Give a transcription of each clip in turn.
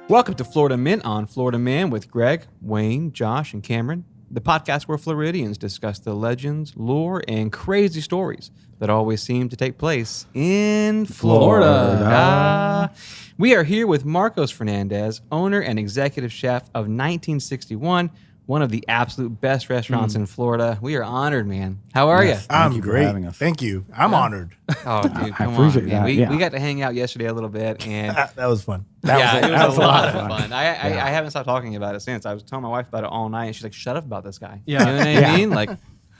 Welcome to Florida Mint on Florida Man with Greg, Wayne, Josh, and Cameron, the podcast where Floridians discuss the legends, lore, and crazy stories that always seem to take place in Florida. We are here with Marcos Fernandez, owner and executive chef of 1961, one of the absolute best restaurants in Florida. We are honored, man. How are you? I'm great. Thank you. I'm honored. Oh, dude, come appreciate on, man. that. We got to hang out yesterday a little bit, and That was fun. it was a lot of fun. I haven't stopped talking about it since. I was telling my wife about it all night, and she's like, "Shut up about this guy." Yeah. You know what I mean? Like,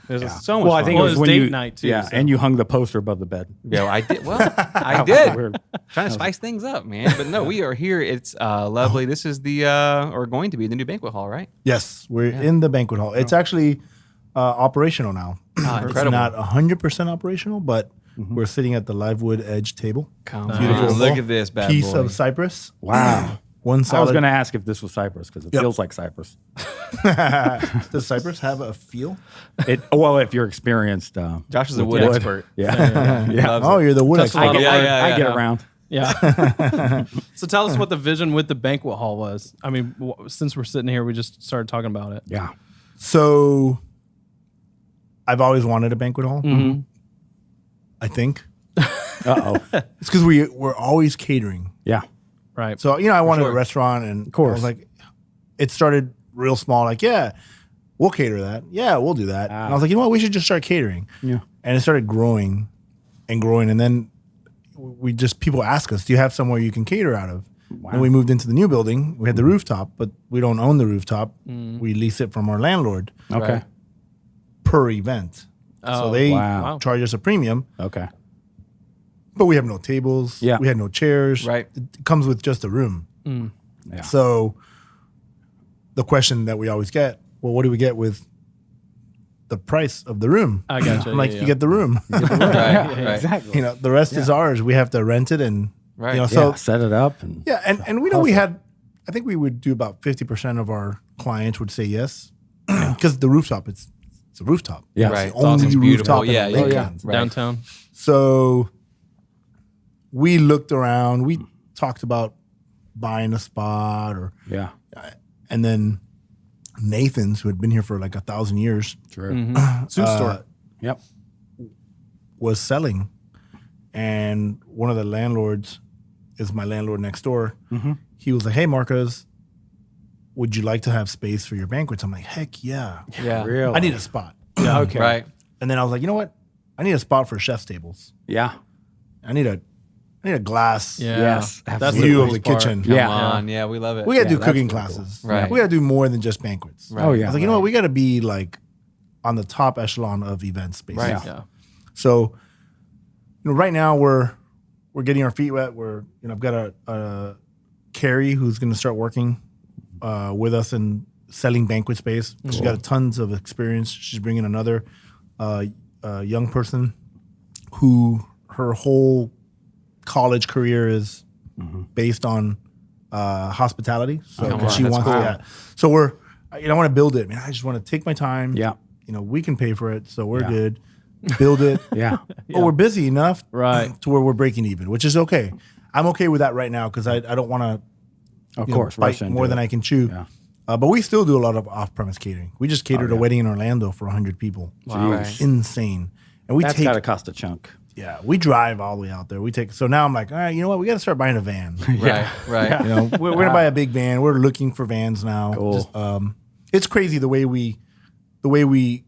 there's so much. Well, I fun. think Well, it was it was when date you, night, too, Yeah, so. and you hung the poster above the bed. Yeah, I did. Well, I did. Weird. Trying to spice things up, man. But no, we are here. It's lovely. This is the or going to be the new banquet hall, right? Yes, we're in the banquet hall. It's actually operational now. It's incredible. not 100% operational, but we're sitting at the live wood edge table. Come Beautiful. on, look at this bad Piece boy. of cypress. Wow. One I was solid. going to ask if this was Cyprus because it feels like Cyprus. Does cypress have a feel? Well, if you're experienced. Josh is a with wood expert. Yeah. Yeah. Loves Oh, it. you're the wood Touched a expert. lot of wood. I get around. Yeah. So tell us what the vision with the banquet hall was. I mean, since we're sitting here, we just started talking about it. Yeah. So, I've always wanted a banquet hall. I think Uh-oh. it's because we're always catering. Yeah. Right. So, I wanted a restaurant, and course. I was like, it started real small. Like, yeah, we'll cater that. Yeah, we'll do that. And I was like, you know what? We should just start catering. Yeah. And it started growing and growing. And then people ask us, do you have somewhere you can cater out of? Wow. And we moved into the new building. We had the rooftop, but we don't own the rooftop. We lease it from our landlord Okay. Right. per event. So they wow. charge us a premium, Okay. but we have no tables. Yeah. We had no chairs. Right. It comes with just a room. Yeah. So the question that we always get, well, what do we get with the price of the room? I gotcha. I'm like, yeah, you get the room. Right, right. Exactly. The rest is ours. We have to rent it and, Right. so Yeah, set it up. And yeah. And we had, I think we would do about 50% of our clients would say yes because the rooftop, it's a rooftop. Yeah. Right. It's the only It's rooftop beautiful. in Yeah, Lincoln. yeah. Right. Downtown. So we looked around, we talked about buying a spot yeah. and then Nathan's, who had been here for like 1,000 years, True. Soup store. Yep. was selling. And one of the landlords is my landlord next door. He was like, hey, Marcos, would you like to have space for your banquets? I'm like, heck yeah. Yeah. Really? I need a spot. Yeah. Okay. Right. And then I was like, you know what? I need a spot for chef's tables. Yeah. I need a glass Yeah. Yes, That's absolutely. view of coolest the part. kitchen. Come Yeah. on. Yeah, we love it. We got to do that's cooking really classes. cool. Right. We got to do more than just banquets. Right. Oh, yeah. I was like, you know what? We got to be like on the top echelon of event spaces. Right. Yeah. So, right now we're getting our feet wet. I've got a Carrie who's going to start working with us in selling banquet space. She's got tons of experience. She's bringing another young person who her whole college career is based on hospitality. So Come on, she that's wants cool. to. So I want to build it. Man, I just want to take my time. Yeah. We can pay for it, so we're Yeah. good. Build it. Yeah. But we're busy enough Right. to where we're breaking even, which is okay. I'm okay with that right now because I don't want to Of course. bite rush into more than it. I can chew. Yeah. But we still do a lot of off-premise catering. We just catered a yeah. wedding in Orlando for 100 people. Wow. It was insane. And we That's got to cost a chunk. we drive all the way out there. So now I'm like, all right, you know what? We got to start buying a van. Right. Right. We're going to buy a big van. We're looking for vans now. Cool. It's crazy the way we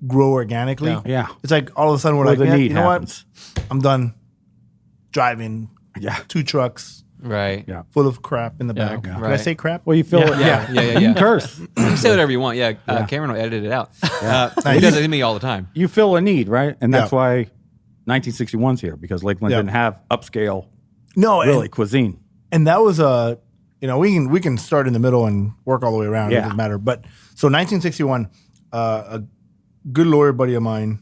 grow organically. Yeah. Yeah. It's like all of a sudden we're Where like, the man, need you know happens. what? I'm done driving Yeah. 2 trucks Right. Yeah. full of crap in the back. yeah. Did I Right. say crap? Well, you feel it. Yeah. Yeah. You can curse. You can say whatever you want. Yeah. Cameron will edit it out. He does it to me all the time. You feel a need, right? And that's Yeah. why 1961's here because Lakeland Yeah. didn't have upscale No, really cuisine. and that was we can start in the middle and work all the way around. It Yeah. doesn't matter. But so 1961, a good lawyer buddy of mine,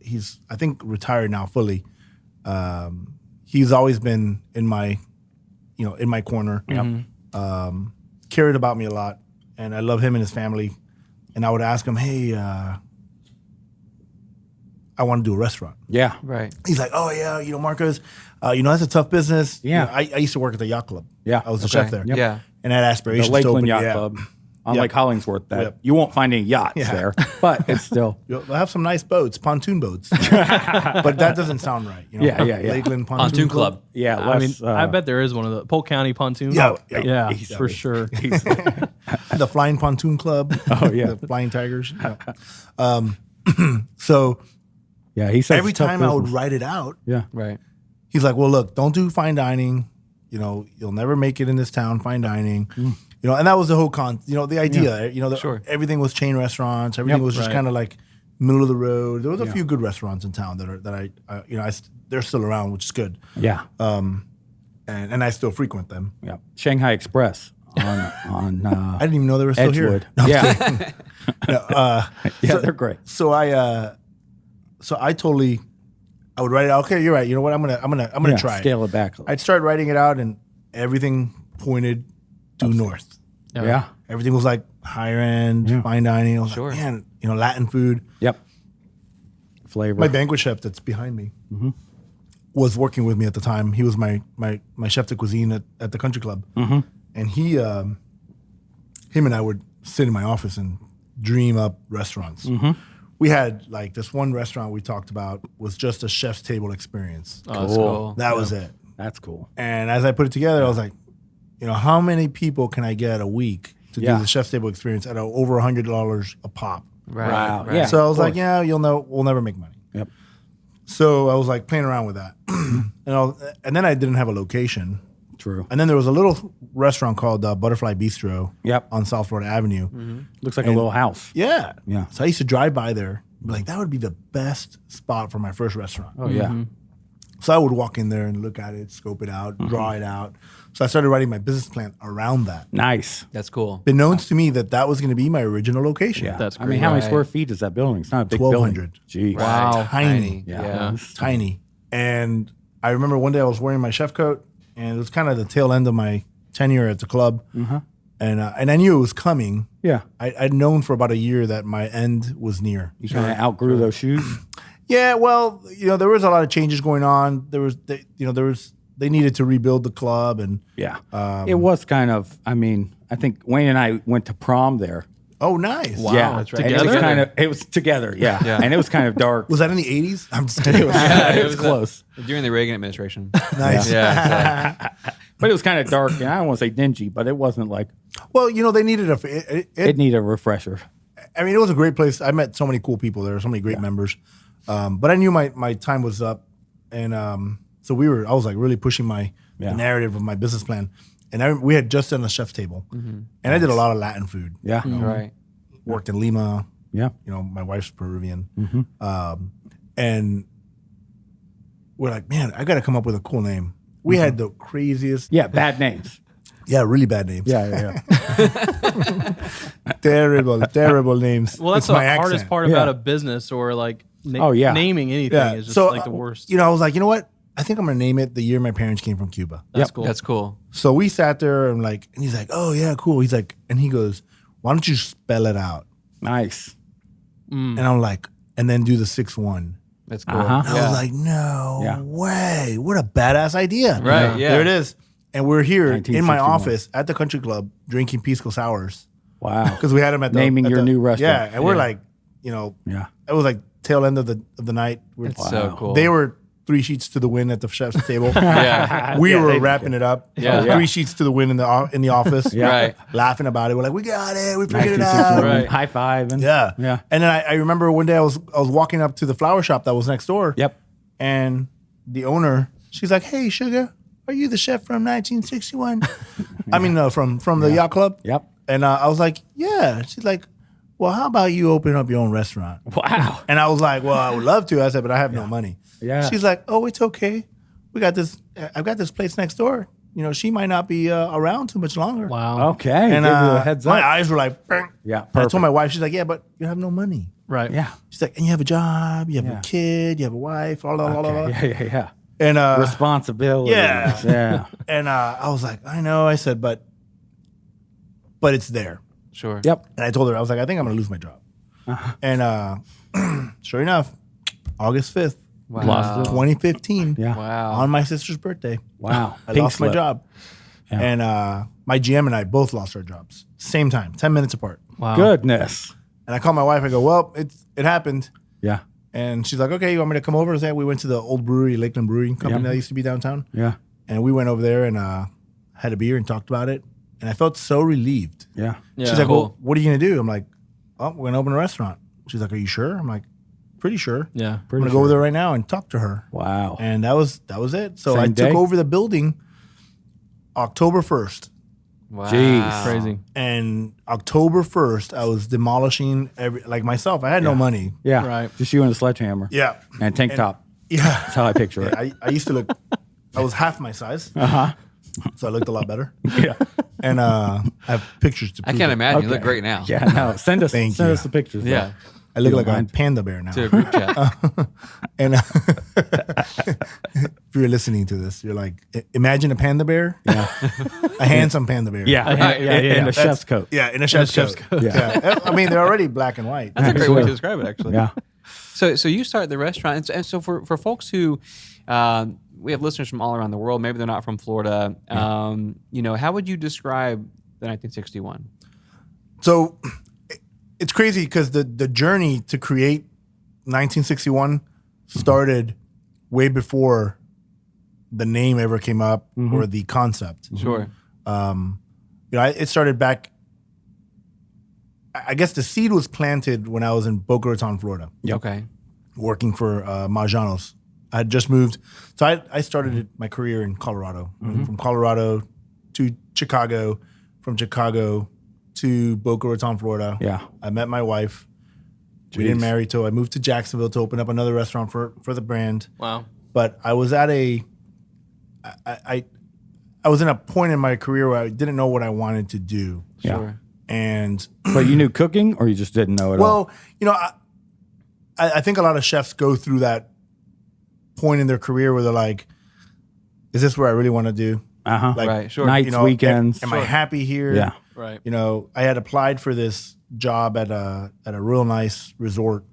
he's I think retired now fully. He's always been in my corner. Cared about me a lot, and I love him and his family. And I would ask him, hey, I I want to do a restaurant. Yeah. Right. He's like, oh yeah, Marcos, that's a tough business. Yeah. I used to work at the yacht club. Yeah. I was the Okay. chef there. Yep. Yeah. And I had aspirations The to open Lakeland Yacht yeah. Club on Yep. Lake Hollingsworth. That Yep. you won't find any yachts Yeah. there, but it's still. They'll have some nice boats, pontoon boats, but that doesn't sound right. Yeah. Lakeland Pontoon Club. Yeah. I mean, less, I bet there is one of the Polk County pontoon. Yeah, yeah, easily. for sure. the Flying Pontoon Club. Oh, yeah. The Flying Tigers. Yeah. So Yeah. He said every it's tough time I would business. write it out, Yeah. Right. he's like, well, look, don't do fine dining. You'll never make it in this town, fine dining. And that was the whole the idea, Sure. everything was chain restaurants. Everything was just right. kind of like middle of the road. There was a few good restaurants in town they're still around, which is good. Yeah. And I still frequent them. Yeah. Shanghai Express on I didn't even know they were still Edgewood. here. Yeah. Yeah, they're great. So I would write it out. Okay, you're right. You know what? I'm gonna try Scale it. it back. I'd start writing it out, and everything pointed due north. Yeah. Everything was like higher end, fine dining. I was Sure. like, man, Latin food. Yep. Flavor. My banquet chef that's behind me was working with me at the time. He was my chef de cuisine at the country club, and him and I would sit in my office and dream up restaurants. We had like this one restaurant we talked about was just a chef's table experience. Oh, that's cool. That was it. That's cool. And as I put it together, I was like, how many people can I get a week to do the chef's table experience at over $100 a pop? Right. Wow. Right. Yeah. So I was of like, course. we'll never make money. Yep. So I was like playing around with that. and then I didn't have a location. True. And then there was a little restaurant called Butterfly Bistro Yep. on South Florida Avenue. Looks like a little house. Yeah. Yeah. So I used to drive by there. Be like, that would be the best spot for my first restaurant. Oh yeah. So I would walk in there and look at it, scope it out, draw it out. So I started writing my business plan around that. Nice. That's cool. Been known to me that was going to be my original location. Yeah. That's I mean, how many great. square feet is that building? It's not a big building. 1,200. Gee. Wow. Tiny. Yeah. Tiny. And I remember one day I was wearing my chef coat, and it was kind of the tail end of my tenure at the club. And I knew it was coming. Yeah. I'd known for about a year that my end was near. You kind of outgrew those shoes. Yeah, well, there was a lot of changes going on. They needed to rebuild the club, and Yeah. It was kind of. I mean, I think Wayne and I went to prom there. oh, nice. Wow. Yeah. that's right. And it was Together? kind of. It was together. Yeah. Yeah. And it was kind of dark. Was that in the 80s? I'm just kidding. it was close. During the Reagan administration. Nice. Yeah. But it was kind of dark, and I don't want to say dingy, but it wasn't like Well, they needed it needed a refresher. I mean, it was a great place. I met so many cool people there, so many great members. But I knew my time was up, and so I was like really pushing the narrative of my business plan. And we had just done a chef's table, and I did a lot of Latin food. Yeah. Right. Worked in Lima. Yeah. My wife's Peruvian, and we're like, man, I got to come up with a cool name. We had the craziest, Yeah. Bad names. really bad names. Yeah. terrible names. Well, that's It's the my hardest accent. part about a business or like naming anything Yeah. is just So, like the worst. I was like, you know what? I think I'm gonna name it the year my parents came from Cuba. That's cool. That's cool. So we sat there and he's like, oh yeah, cool. He's like, and he goes, why don't you spell it out? Nice. And I'm like, and then do the 6-1. That's cool. Uh-huh. I was like, no Yeah. way. What a badass idea. Right, yeah. There it is. And we're here in my 1961. office at the country club drinking Pisco Sours Wow. because we had them at Naming at your new restaurant. Yeah. And we're Yeah. like, Yeah. it was like tail end of the night. It's so cool. They were 3 sheets to the wind at the chef's table. Yeah. We Yeah, were they- wrapping it up. Yeah. 3 sheets to the wind in the office. Yeah. Right. Laughing about it. We're like, we got it. We figured it out. 1961. Right. High five. And, Yeah. Yeah. And then I remember one day I was walking up to the flower shop that was next door. Yep. And the owner, she's like, hey, Sugar, are you the chef from 1961? I mean, from the yacht club. Yep. And I was like, yeah. She's like, well, how about you open up your own restaurant? Wow. And I was like, well, I would love to. I said, but I have no money. Yeah. She's like, oh, it's okay. I've got this place next door. She might not be around too much longer. Wow. Okay. And Give you a heads up. my eyes were like, "Bang." Yeah. And I Perfect. told my wife, she's like, yeah, but you have no money. Right. Yeah. She's like, and you have a job, you have Yeah. a kid, you have a wife, blah, blah, blah, blah. Okay. Yeah. And Responsibility. yeah. Yeah. and I was like, I know. I said, but it's there. Sure. Yep. And I told her, I was like, I think I'm gonna lose my job. And sure enough, August 5th, Wow. Lost it. 2015. Yeah. Wow. On my sister's birthday. Wow. I Pink lost my slip. job. Yeah. And my GM and I both lost our jobs. Same time, 10 minutes apart. Wow. Goodness. And I called my wife. I go, well, it happened. Yeah. And she's like, okay, you want me to come over? So we went to the old brewery, Lakeland Brewing Company that used to be downtown. Yeah. And we went over there and had a beer and talked about it. And I felt so relieved. Yeah. Yeah. She's like, Cool. well, what are you going to do? I'm like, oh, we're going to open a restaurant. She's like, are you sure? I'm like, pretty sure. Yeah. I'm going to go over there right now and talk to her. Wow. And that was it. So Same I took day? over the building October 1st. Wow. Jeez. Crazy. And October 1st, I was demolishing myself. I had no money. Yeah. Right. Just you and a sledgehammer. Yeah. And tank top. Yeah. That's how I picture it. I used to look, I was half my size. Uh-huh. So I looked a lot better. Yeah. And I have pictures to I prove can't it. imagine. You look Okay. great now. Yeah. No. Send us Thank send you. us the pictures. Yeah. I look You like don't a mind? panda bear now. To a group chat. And if you're listening to this, you're like, imagine a panda bear. Yeah. A handsome panda bear. Yeah. In a chef's coat. Yeah, in a chef's coat. Yeah. I mean, they're already black and white. That's a great way Sure. to describe it, actually. Yeah. So you started the restaurant, and so for folks who, we have listeners from all around the world. Maybe they're not from Florida. How would you describe the 1961? So it's crazy because the journey to create 1961 started way before the name ever came up or the concept. Sure. It started back. I guess the seed was planted when I was in Boca Raton, Florida, Okay. working for Marjanos. I had just moved. So I started my career in Colorado. From Colorado to Chicago, from Chicago to Boca Raton, Florida. Yeah. I met my wife. We didn't marry till I moved to Jacksonville to open up another restaurant for the brand. Wow. But I was at I was in a point in my career where I didn't know what I wanted to do. Yeah. Sure. And But you knew cooking or you just didn't know it all? well, I think a lot of chefs go through that point in their career where they're like, is this what I really want to do? Uh-huh. Like, Right. Sure. Nights, weekends. Am I happy here? Yeah. Right. I had applied for this job at a real nice resort,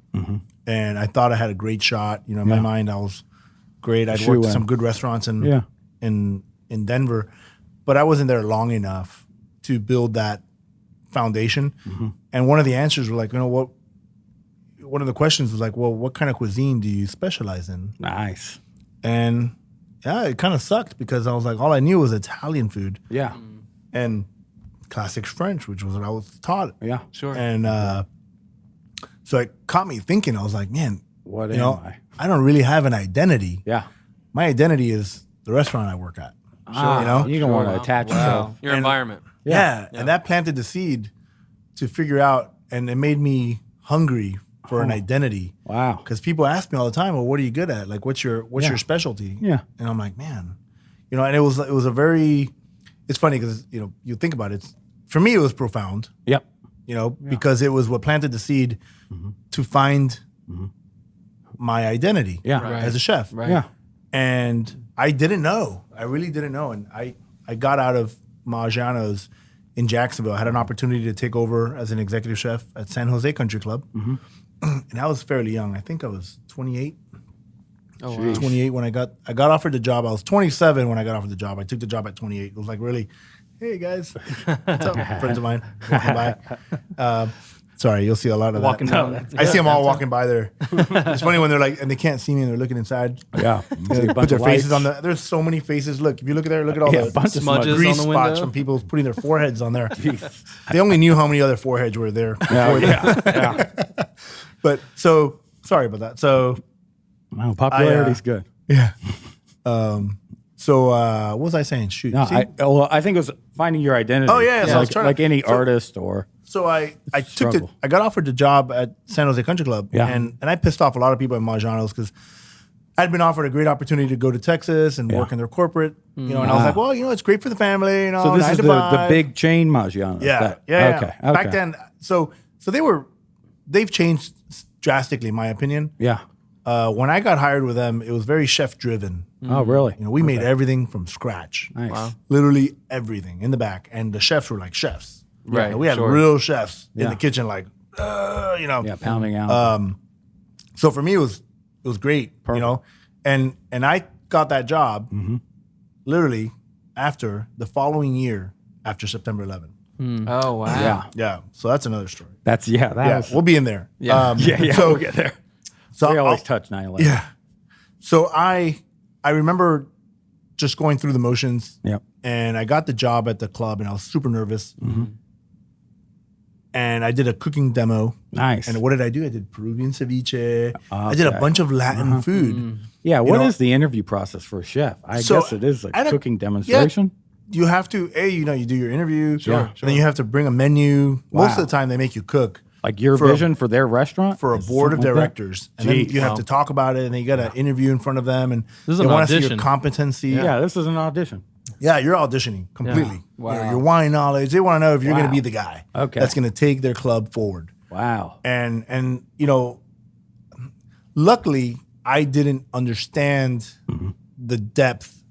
and I thought I had a great shot. In my mind, I was great. I'd worked at some good restaurants in Denver, but I wasn't there long enough to build that foundation. And one of the answers were like, what? One of the questions was like, well, what kind of cuisine do you specialize in? Nice. And yeah, it kind of sucked because I was like, all I knew was Italian food Yeah. and classic French, which was what I was taught. Yeah. Sure. And so it caught me thinking. I was like, man, What am I? I don't really have an identity. Yeah. My identity is the restaurant I work at. You don't want to attach yourself. Your environment. Yeah. And that planted the seed to figure out, and it made me hungry for an identity. Wow. Because people ask me all the time, well, what are you good at? Like, what's your specialty? Yeah. And I'm like, man, and it was a very, it's funny because, you think about it. For me, it was profound, Yep. because it was what planted the seed to find my identity Yeah. Right. as a chef. Right. Yeah. And I didn't know. I really didn't know. And I got out of Maggiano's in Jacksonville. I had an opportunity to take over as an executive chef at San Jose Country Club. And I was fairly young. I think I was 28. Oh, wow. 28 when I got offered the job. I was 27 when I got offered the job. I took the job at 28. It was like, really, hey guys, what's up? Friends of mine walking by. Sorry, you'll see a lot of Walking that. down. I see them all walking by there. It's funny when they're like, and they can't see me and they're looking inside. Yeah. They put their faces on the. There's so many faces. Look, if you look at there, look at all Yeah, the bunch of smudges grease on the spots window. from people putting their foreheads on there. They only knew how many other foreheads were there. Before Yeah. But so sorry about that. So Wow, popularity's good. yeah. What was I saying? Shoot. No, See? I think it was finding your identity. Oh, yeah, so I was like, trying to- like any so- artist or So I took Struggle. I got offered the job at San Jose Country Club, Yeah. and I pissed off a lot of people at Maggiano's because I'd been offered a great opportunity to go to Texas and work in their corporate, and I was like, well, it's great for the family, so this 9 is to the 5. big chain Maggiano's. yeah, That- yeah. Okay. Back then, so they've changed drastically, in my opinion. Yeah. When I got hired with them, it was very chef driven. Oh, really? We made everything from scratch. Nice. Wow. Literally everything in the back. And the chefs were like chefs. Right, We had sure. real chefs in Yeah. the kitchen, like, Yeah, pounding out. So for me, it was great, you know, and I got that job literally after the following year after September 11th. Oh wow. Yeah. Yeah, so that's another story. That was, We'll be in there. Yeah. So, we'll get there. so We always I'll- touch 9/11. Yeah. So I remember just going through the motions. Yep. And I got the job at the club, and I was super nervous. And I did a cooking demo. Nice. And what did I do? I did Peruvian ceviche. I did a Okay. bunch of Latin food. Yeah, what is know- the interview process for a chef? I So, guess it is a I don't- cooking demonstration. You have to, you do your interview. Sure, And then you have to bring a menu. Most Wow. of the time, they make you cook Like your for a- vision for their restaurant? for a Is it board of something like that? directors. And then Jeez. you have to talk about it, and then you got to interview in front of them. And This is they an want to see your audition. competency. Yeah, this is an audition. Yeah, you're auditioning completely. Wow. Your wine knowledge. They want to know if you're going to Wow. be the guy Okay. that's going to take their club forward. Wow. And luckily I didn't understand the depth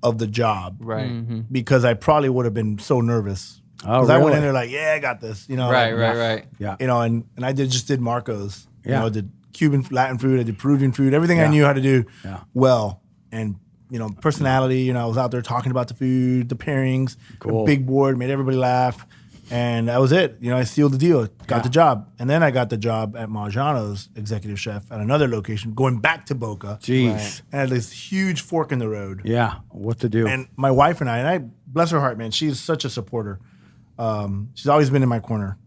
of the job, Right. because I probably would have been so nervous. Oh, Because I went in really? there like, yeah, I got this, Right. like, Right. Yeah. and I did Marcos, Yeah. I did Cuban Latin food, I did Peruvian food, everything I Yeah. knew how to do Yeah. well, and personality. I was out there talking about the food, the pairings, Cool. the big board, made everybody laugh. And that was it. I sealed the deal, got the job. And then I got the job at Margiano's executive chef at another location, going back to Boca. Jeez. And I had this huge fork in the road. Yeah. What to do? And my wife and I, bless her heart, man, she's such a supporter. She's always been in my corner,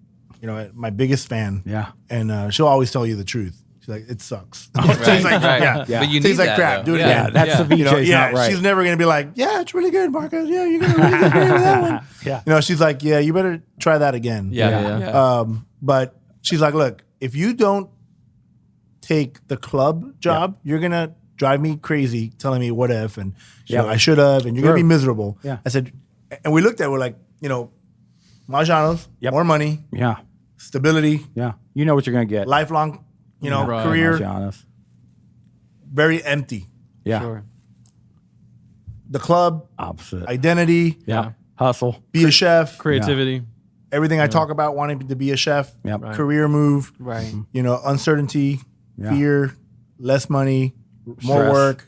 my biggest fan. Yeah. And she'll always tell you the truth. She's like, it sucks. Right. Tastes like, Right. yeah. Yeah. But you Tastes need like that, crap. though. Do it Yeah. again. That's ceviche not right. She's never gonna be like, yeah, it's really good, Marcos. Yeah, you're gonna really agree with that one. Yeah. She's like, yeah, you better try that again. Yeah. But she's like, look, if you don't take the club job, you're gonna drive me crazy, telling me what if and I should have, and you're gonna be miserable. Yeah. I said, and we looked at, we're like, Margiano's, Yep. more money, Yeah. stability, Yeah. You know what you're going to get. lifelong, Right. career, Margiano's. very empty. Yeah. Sure. The club, Opposite. identity, yeah. Hustle. be a chef, Creativity. everything I talk about wanting to be a chef, Yep. Right. career move, Right. Uncertainty, Yeah. fear, less money, more Stress. work,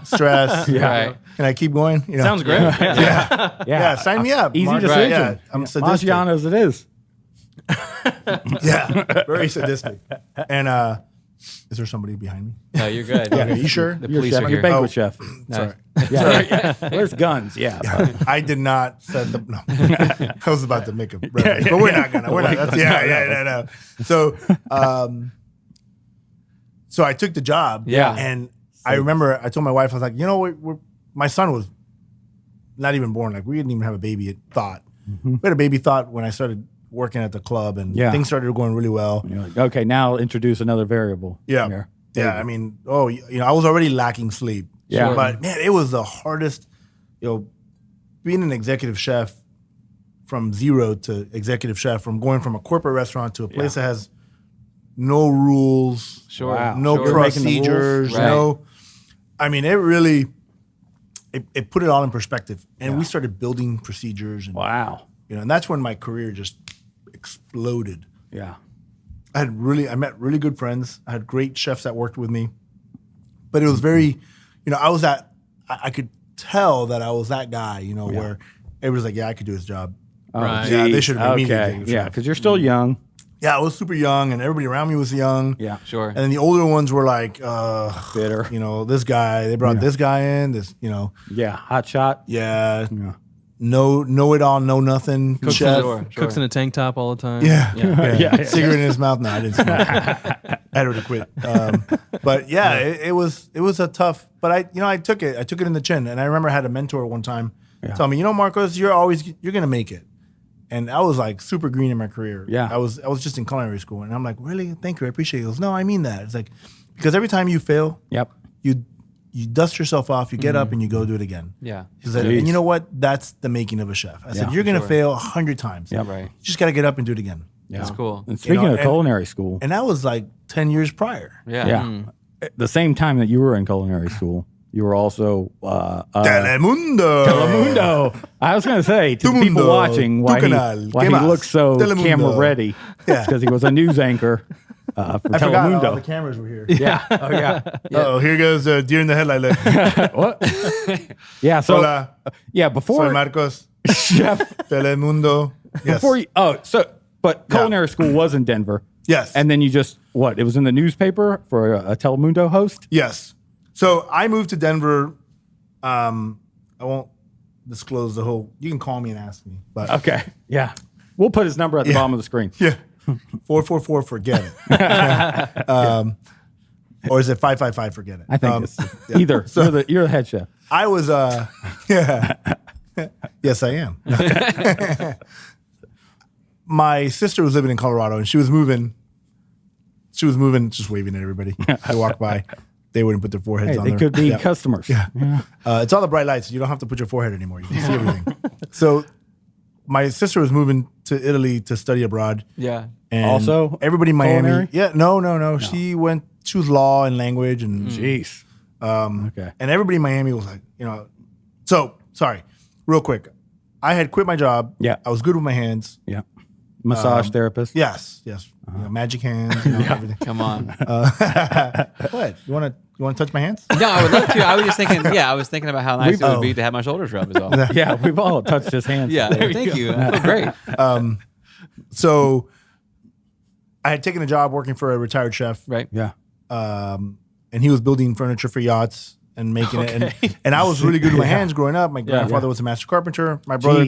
stress. Yeah. Right. Can I keep going? Sounds great. Yeah. Yeah, sign me up. Easy Mark. decision. Yeah, I'm sadistic. Margiano's it is. Yeah, very sadistic. And is there somebody behind me? No, you're good. Yeah, are you sure? The You're police chef. are You're here. banquet chef. No. Yeah. Where's guns? Yeah. I did not set the. No, I was about to make a reference, but we're not gonna. We're not. That's, no. So I took the job. Yeah. and I remember I told my wife, I was like, my son was not even born. Like we didn't even have a baby thought. We had a baby thought when I started working at the club, and Yeah. things started going really well. You're like, okay, now introduce another variable. Yeah. here. Yeah. I mean, I was already lacking sleep. Yeah. Sure. But man, it was the hardest, being an executive chef from zero to executive chef, from going from a corporate restaurant to a place that has no rules, Sure. Wow. no Sure. Making the rules. procedures, Right. I mean, it really, it put it all in perspective. And we started building procedures and, Wow. and that's when my career just exploded. Yeah. I met really good friends. I had great chefs that worked with me, but it was very, I could tell that I was that guy, where everybody's like, yeah, I could do his job. Oh, Right. Yeah, they geez. should have made me the Okay. executive Yeah, chef. because you're still young. Yeah, I was super young, and everybody around me was young. Yeah. Sure. And then the older ones were like, Bitter. this guy, they brought this guy in, Yeah. Hot shot. yeah, Yeah. know it all, know nothing, chef. Sure. Cooks in a tank top all the time. Yeah. Yeah. Cigarette in his mouth. No, I didn't smoke. I had already quit. But yeah, it was a tough. But I took it. I took it in the chin. And I remember I had a mentor one time tell me, Marcos, you're gonna make it. And I was like super green in my career. Yeah. I was just in culinary school, and I'm like, really? Thank you, I appreciate it. He goes, no, I mean that. It's like because every time you fail, Yep. you dust yourself off, you get up, and you go do it again. Yeah. He said, and you know what? That's the making of a chef. I said, Yeah, you're gonna sure. fail 100 times. Yep. Right. You just got to get up and do it again. Yeah. That's cool. And speaking know, of culinary school, And that was like 10 years prior. Yeah. yeah, at the same time that you were in culinary school, you were also Telemundo. Telemundo. I was going to say to the people Telemundo. watching Tu why canal. he ¿Qué más? looks so Telemundo. camera ready. Yeah. Because he was a news anchor for I forgot all the Telemundo. cameras were here. Yeah. Oh yeah. Oh, here goes the deer in the headlight. Look. What? Yeah. So Hola, yeah, soy before Marcos. chef, Telemundo. Yes. before you. Oh, so but culinary school was in Denver. Yes. And then you just what? It was in the newspaper for a Telemundo host. Yes. So I moved to Denver. I won't disclose the whole. You can call me and ask me. But Okay. Yeah. We'll put his number at the bottom of the screen. yeah, 444. Forget it. Or is it 555? Forget it. I think it's either. So, you're the head chef. I was. Yeah. Yes, I am. My sister was living in Colorado, and she was moving. Just waving at everybody. They walk by. They wouldn't put their foreheads Hey, on they there. could be Yeah. customers. Yeah. It's all the bright lights. You don't have to put your forehead anymore. You can see everything. So my sister was moving to Italy to study abroad. Yeah. And Also everybody in Miami. culinary? Yeah. No. She was law and language and Jeez. Okay. and everybody in Miami was like, so sorry, real quick. I had quit my job. Yeah. I was good with my hands. Yeah. Massage therapist. Yes. Magic hands, everything. Come on. What? You want to touch my hands? No, I would love to. I was just thinking. Yeah, I was thinking about how nice it would be to have my shoulders rubbed. Is all. Yeah, we've all touched his hands. Yeah. Thank you. I feel great. So I had taken a job working for a retired chef. Right. Yeah. And he was building furniture for yachts and making it. And I was really good with my hands growing up. My grandfather was a master carpenter. My brother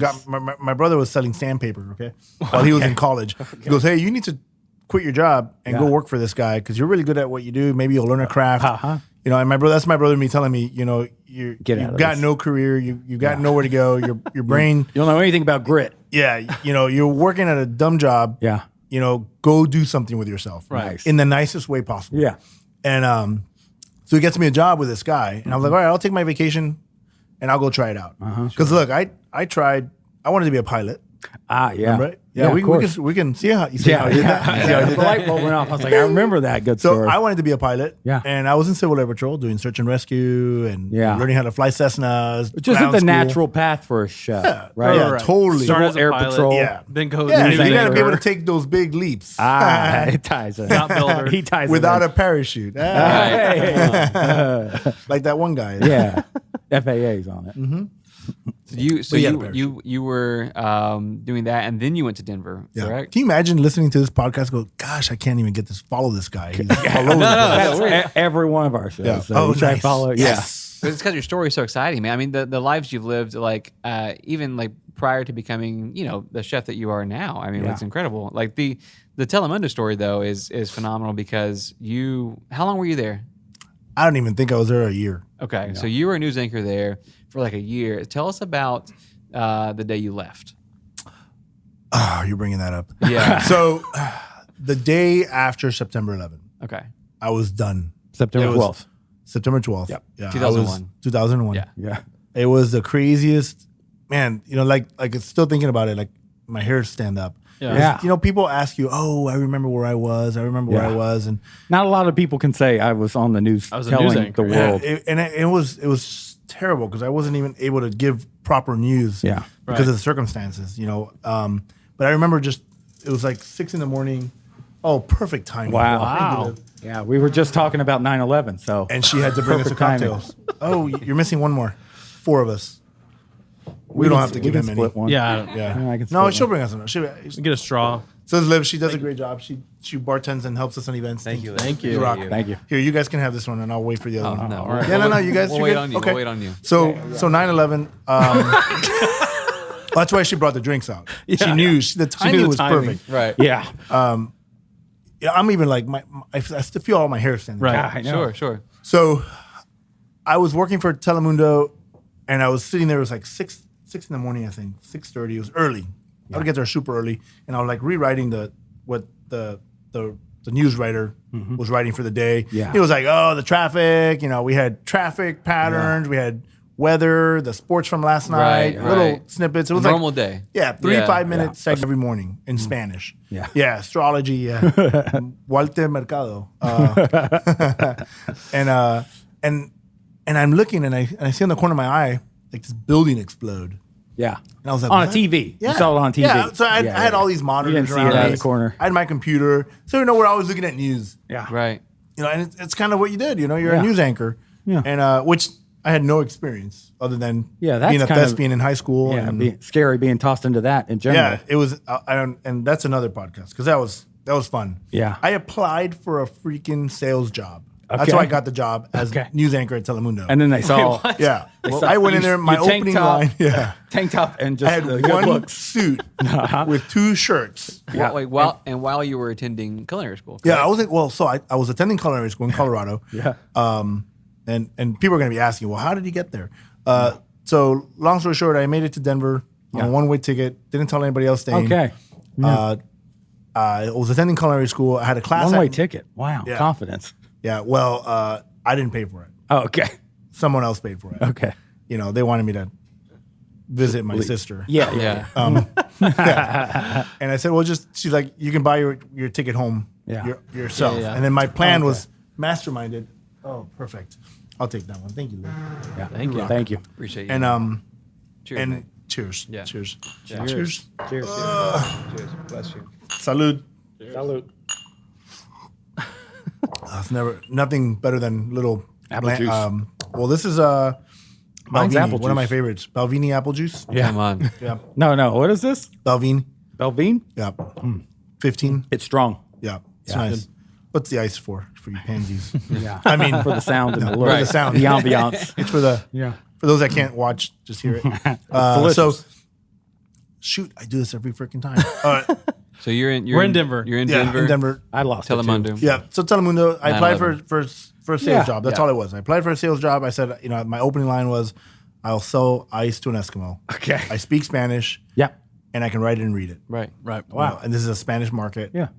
my brother was selling sandpaper. Okay, while he was in college, he goes, "Hey, you need to quit your job and go work for this guy because you're really good at what you do. Maybe you'll learn a craft." And that's my brother and me telling me, you've got no career, you've got nowhere to go. Your brain, You don't know anything about grit. you're working at a dumb job. Yeah. Go do something with yourself, Right. in the nicest way possible. Yeah. And so he gets me a job with this guy, and I was like, all right, I'll take my vacation, and I'll go try it out. Because look, I tried. I wanted to be a pilot, Yeah. right? Yeah, we of course. we can see how you see how I did that. See how I Yeah. did The that? light bulb went off. I was like, I remember that good So story. I wanted to be a pilot. Yeah. And I was in Civil Air Patrol doing search and rescue and learning how to fly Cessnas. Which isn't ground the school. natural path for a chef, right? Yeah, totally. Start Civil as a Air pilot, Patrol. Yeah. Then go. Yeah, to you got to be able to anchor. take those big leaps It ties it. Yacht builder. He ties without it. a parachute. Hey. Like that one guy. Yeah. FAA's on it. So you were doing that, and then you went to Denver, Yeah. correct? Can you imagine listening to this podcast? Go, gosh, I can't even follow this guy. He's all over the place. That's every one of our shows. Yeah. So we try to nice. follow. Yes. But it's because your story is so exciting, man. I mean, the lives you've lived, like even like prior to becoming, the chef that you are now. I mean, it's incredible. Like the Telemundo story though is phenomenal because how long were you there? I don't even think I was there a year. Okay, so you were a news anchor there for like a year. Tell us about the day you left. Oh, you're bringing that up. Yeah. So the day after September 11th, Okay. I was done. September It was 12th. September 12th. Yep. Yeah. 2001. 2001. Yeah. Yeah. It was the craziest, man. Like it's still thinking about it. Like my hair stand up. Yeah. People ask you, "Oh, I remember where I was. I remember where I was," and Not a lot of people can say I was on the news I was a telling news the anchor. world. it was terrible because I wasn't even able to give proper news. Yeah. because of the circumstances. But I remember it was like 6 a.m. Oh, perfect timing. Wow. Yeah, we were just talking about 9/11, so And she had to bring us the Perfect timing. cocktails. Oh, you're missing one more. 4 of us. We don't have to give him any. split one. Yeah. I don't- Yeah. Yeah, I can No, split she'll one. bring us another. Get a straw. So Liv, she does a great job. She bartends and helps us on events. Thank you. Thank you. You rock. Thank you. Here, you guys can have this one, and I'll wait for the other one. No. All right. Yeah, no, you guys. We'll you're wait good? on you. Okay. We'll wait on you. So 9/11. That's why she brought the drinks out. She knew the timing the was timing. perfect. Right. Yeah. Yeah, I'm even like I still feel all my hair standing. Right. Yeah, I know. Sure. So I was working for Telemundo, and I was sitting there. It was like 6 in the morning, I think 6:30. It was early. I would get there super early, and I was like rewriting what the news writer was writing for the day. Yeah. He was like, "Oh, the traffic. We had traffic patterns. We had weather, the sports from last night, little right. snippets. It was Normal like day. Yeah, 3-5 minute Yeah. segment every morning in Spanish. Yeah. Yeah, astrology, yeah. Walter Mercado. And I'm looking and I see on the corner of my eye like this building explode. Yeah. And I was like, on a what? TV. Yeah. You saw it on TV. Yeah. So I had all these monitors You didn't see around it out me. of the corner. I had my computer. So, we're always looking at news. Yeah. Right. And it's kind of what you did. You're Yeah. a news anchor. Yeah. And which I had no experience other than Yeah, being a that's kind of- thespian in high school. Yeah. and, Scary being tossed into that in general. yeah, it was. I don't, and that's another podcast because that was fun. Yeah. I applied for a freaking sales job. That's Okay. how I got the job as Okay. news anchor at Telemundo. And then they saw yeah, saw- I went in there. My you tank opening top. line. Yeah, tank top and just I had the good one looks. suit with 2 shirts. Yeah. While you were attending culinary school. Yeah, I was like, so I was attending culinary school in Colorado. Yeah. And people are going to be asking, well, how did you get there? So long story short, I made it to Denver on a one-way ticket. Didn't tell anybody else staying. Okay. I was attending culinary school. I had a class. One way ticket. Wow. Yeah. Confidence. Yeah. Well, I didn't pay for it. Oh, okay. Someone else paid for it. Okay. They wanted me to visit my sister. Yeah. Yeah. Yeah. And I said, well, she's like, you can buy your ticket home Yeah. yourself. Yeah. And then my plan was masterminded. Oh, perfect. I'll take that one. Thank you, Lou. Yeah. Thank you. Thank you. Appreciate you. And Cheers. and mate. cheers. Yeah. Cheers. Cheers. Cheers. Cheers. Cheers. Bless you. Salud. Salute. It's nothing better than little Apple juice. Well, this is Mine's Balvini, apple one of my juice. favorites. Balvini apple juice. Yeah. Come on. Yeah. No. What is this? Balvini. Belvine? Yeah. 15. It's strong. Yeah. It's Yeah. nice. What's the ice for you pansies? Yeah. I mean, For the sound and the look. for the sound. The ambiance. It's for the Yeah. for those that can't watch, just hear it. delicious. So, shoot, I do this every freaking time. So you're in Denver. You're in Yeah, Denver. in Denver. I lost it too. Telemundo. Yeah. So Telemundo, I applied for 9/11. for a sales Yeah, job. That's yeah. all it was. I applied for a sales job. I said, my opening line was, I'll sell ice to an Eskimo. Okay. I speak Spanish Yeah. and I can write it and read it. Right. Right. Wow. And this is a Spanish market. Yeah.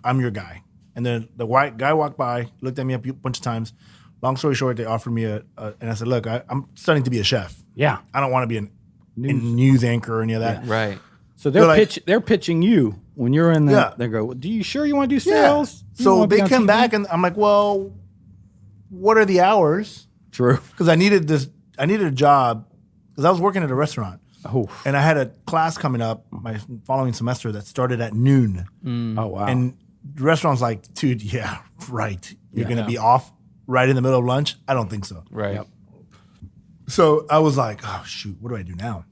I'm your guy. And then the white guy walked by, looked at me a bunch of times. Long story short, they offered me and I said, look, I'm studying to be a chef. Yeah. I don't want to be a news anchor or any of that. Right. So They're like- they're pitching you when you're in the. Yeah. They go, "Do you sure you want to do Yeah. sales?" You So wanna be they on come TV?" back and I'm like, well, what are the hours? True. Because I needed a job because I was working at a restaurant. Oh. And I had a class coming up my following semester that started at noon. Oh wow. And the restaurant's like, dude, yeah, right. You're Yeah. going to be off right in the middle of lunch? I don't think so. Right. Yep. So I was like, oh, shoot, what do I do now?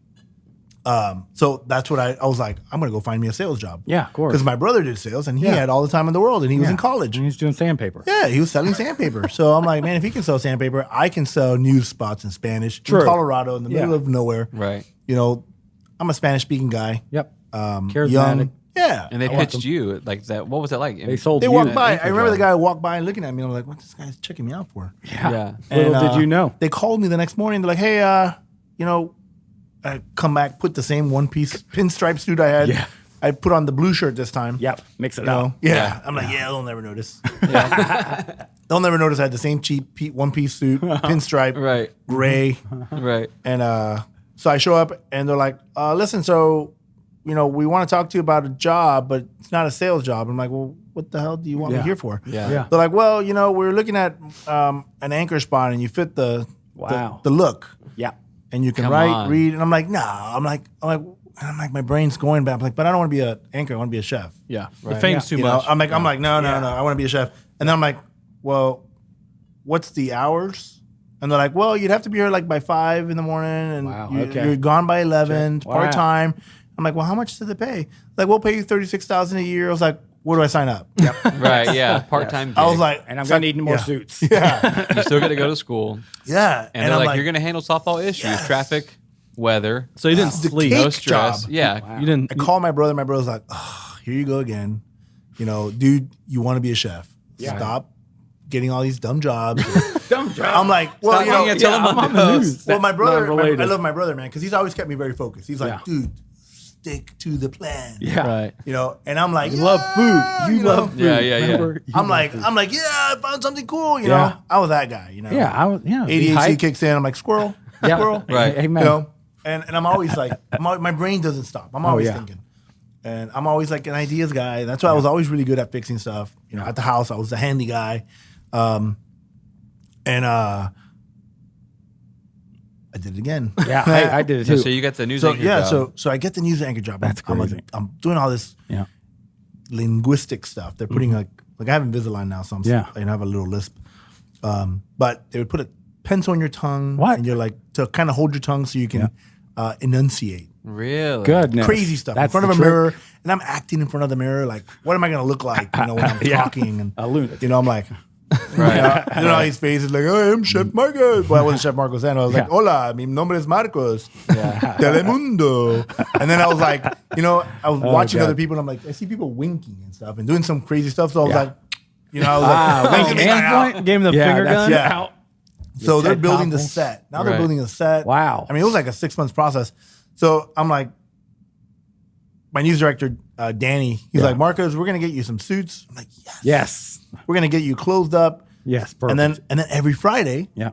So that's what I was like, I'm going to go find me a sales job. Yeah, of course. Because my brother did sales and he Yeah. had all the time in the world and he was in Yeah. college. And he's doing sandpaper. Yeah, he was selling sandpaper. So I'm like, man, if he can sell sandpaper, I can sell news spots in Spanish True. in Colorado in the middle Yeah. of nowhere. Right. I'm a Spanish speaking guy. Yep. Young. Charismatic. Yeah. And they pitched you like that. What was that like? They sold They you. walked by. anchor I remember the job. guy walked by and looking at me. I'm like, what this guy's checking me out for? Yeah. Yeah. Little And, did you know. They called me the next morning. They're like, hey, I come back, put the same one piece pinstripe suit I had. Yeah. I put on the blue shirt this time. Yep. Mix it You know? up. Yeah. I'm like, yeah, they'll never notice. They'll never notice I had the same cheap one piece suit, pinstripe, Right. gray. Right. And so I show up and they're like, listen, so, we want to talk to you about a job, but it's not a sales job. I'm like, well, what the hell do you want me Yeah. here for? Yeah. Yeah. They're like, well, we're looking at an anchor spot and you fit the Wow. the look Yeah. and you can Come write, on. read. And I'm like, nah, I'm like, my brain's going back. I'm like, but I don't want to be an anchor. I want to be a chef. Yeah. The Right. fame's too You know? much. I'm like, no, I want to be a chef. And then I'm like, well, what's the hours? And they're like, well, you'd have to be here like by 5 in the morning, and Wow, you, okay. you're gone by 11, Wow. part time. I'm like, well, how much do they pay? Like, we'll pay you $36,000 a year. I was like, where do I sign up? Yep. Right. Yeah. Part time. I was like, And I'm going to need more yeah. suits. Yeah, you still got to go to school, yeah. and they're I'm like, you're going to handle softball issues, Yes. traffic, weather, So you didn't The sleep. cake no stress. job. Yeah. Wow. You didn't. I called my brother. My brother's like, oh, here you go again. Dude, you want to be a chef? Yeah. Stop getting all these dumb jobs. Dumb job. I'm like, well, Stop looking at I'm on the news. Well, my brother, Not related. I love my brother, man, because he's always kept me very focused. He's like, Yeah. dude, stick to the plan. Yeah. Right. And I'm like, You love food. You love food. Yeah, yeah, yeah. Remember? You I'm love like, food. yeah, I found something cool. Yeah. I was that guy. Yeah. I was. Yeah. be ADHD hyped. kicks in. I'm like, squirrel, Yeah. squirrel. Right. Amen. And I'm always like, my brain doesn't stop. I'm always yeah. thinking. And I'm always like an ideas guy. That's why I was always really good at fixing stuff. At the house, I was the handy guy. I did it again. Yeah, I did it So, too. so you got the news So anchor yeah, job. so I get the news anchor job. That's crazy. I'm doing all this yeah. linguistic stuff. They're putting like I have Invisalign now, so I have a little lisp. But they would put a pencil on your tongue, What? and you're like to kind of hold your tongue so you can enunciate. Really? Goodness. Crazy stuff in front of a mirror, and I'm acting in front of the mirror. Like, what am I gonna look like? You know, when I'm talking, and A lunatic. you know, I'm like. Right. You know, his face is like, oh, I'm Chef Marcos. Well, I wasn't Chef Marcos then. I was like, hola, mi nombre es Marcos. Telemundo. And then I was like, you know, I was watching God. other people, and I'm like, I see people winking and stuff and doing some crazy stuff. So I was Yeah. like, you know, I was like, winking winking hand out. point? Gave him the finger that's- gun. Yeah. Out. So they're Ted building the Koppel. set. Now Right. they're building a set. Wow. I mean, it was like a 6 months process. So I'm like, my news director, Danny, he's like, Marcos, we're going to get you some suits. I'm like, yes. Yes. We're going to get you closed up. Yes. Perfect. And then every Friday, yeah.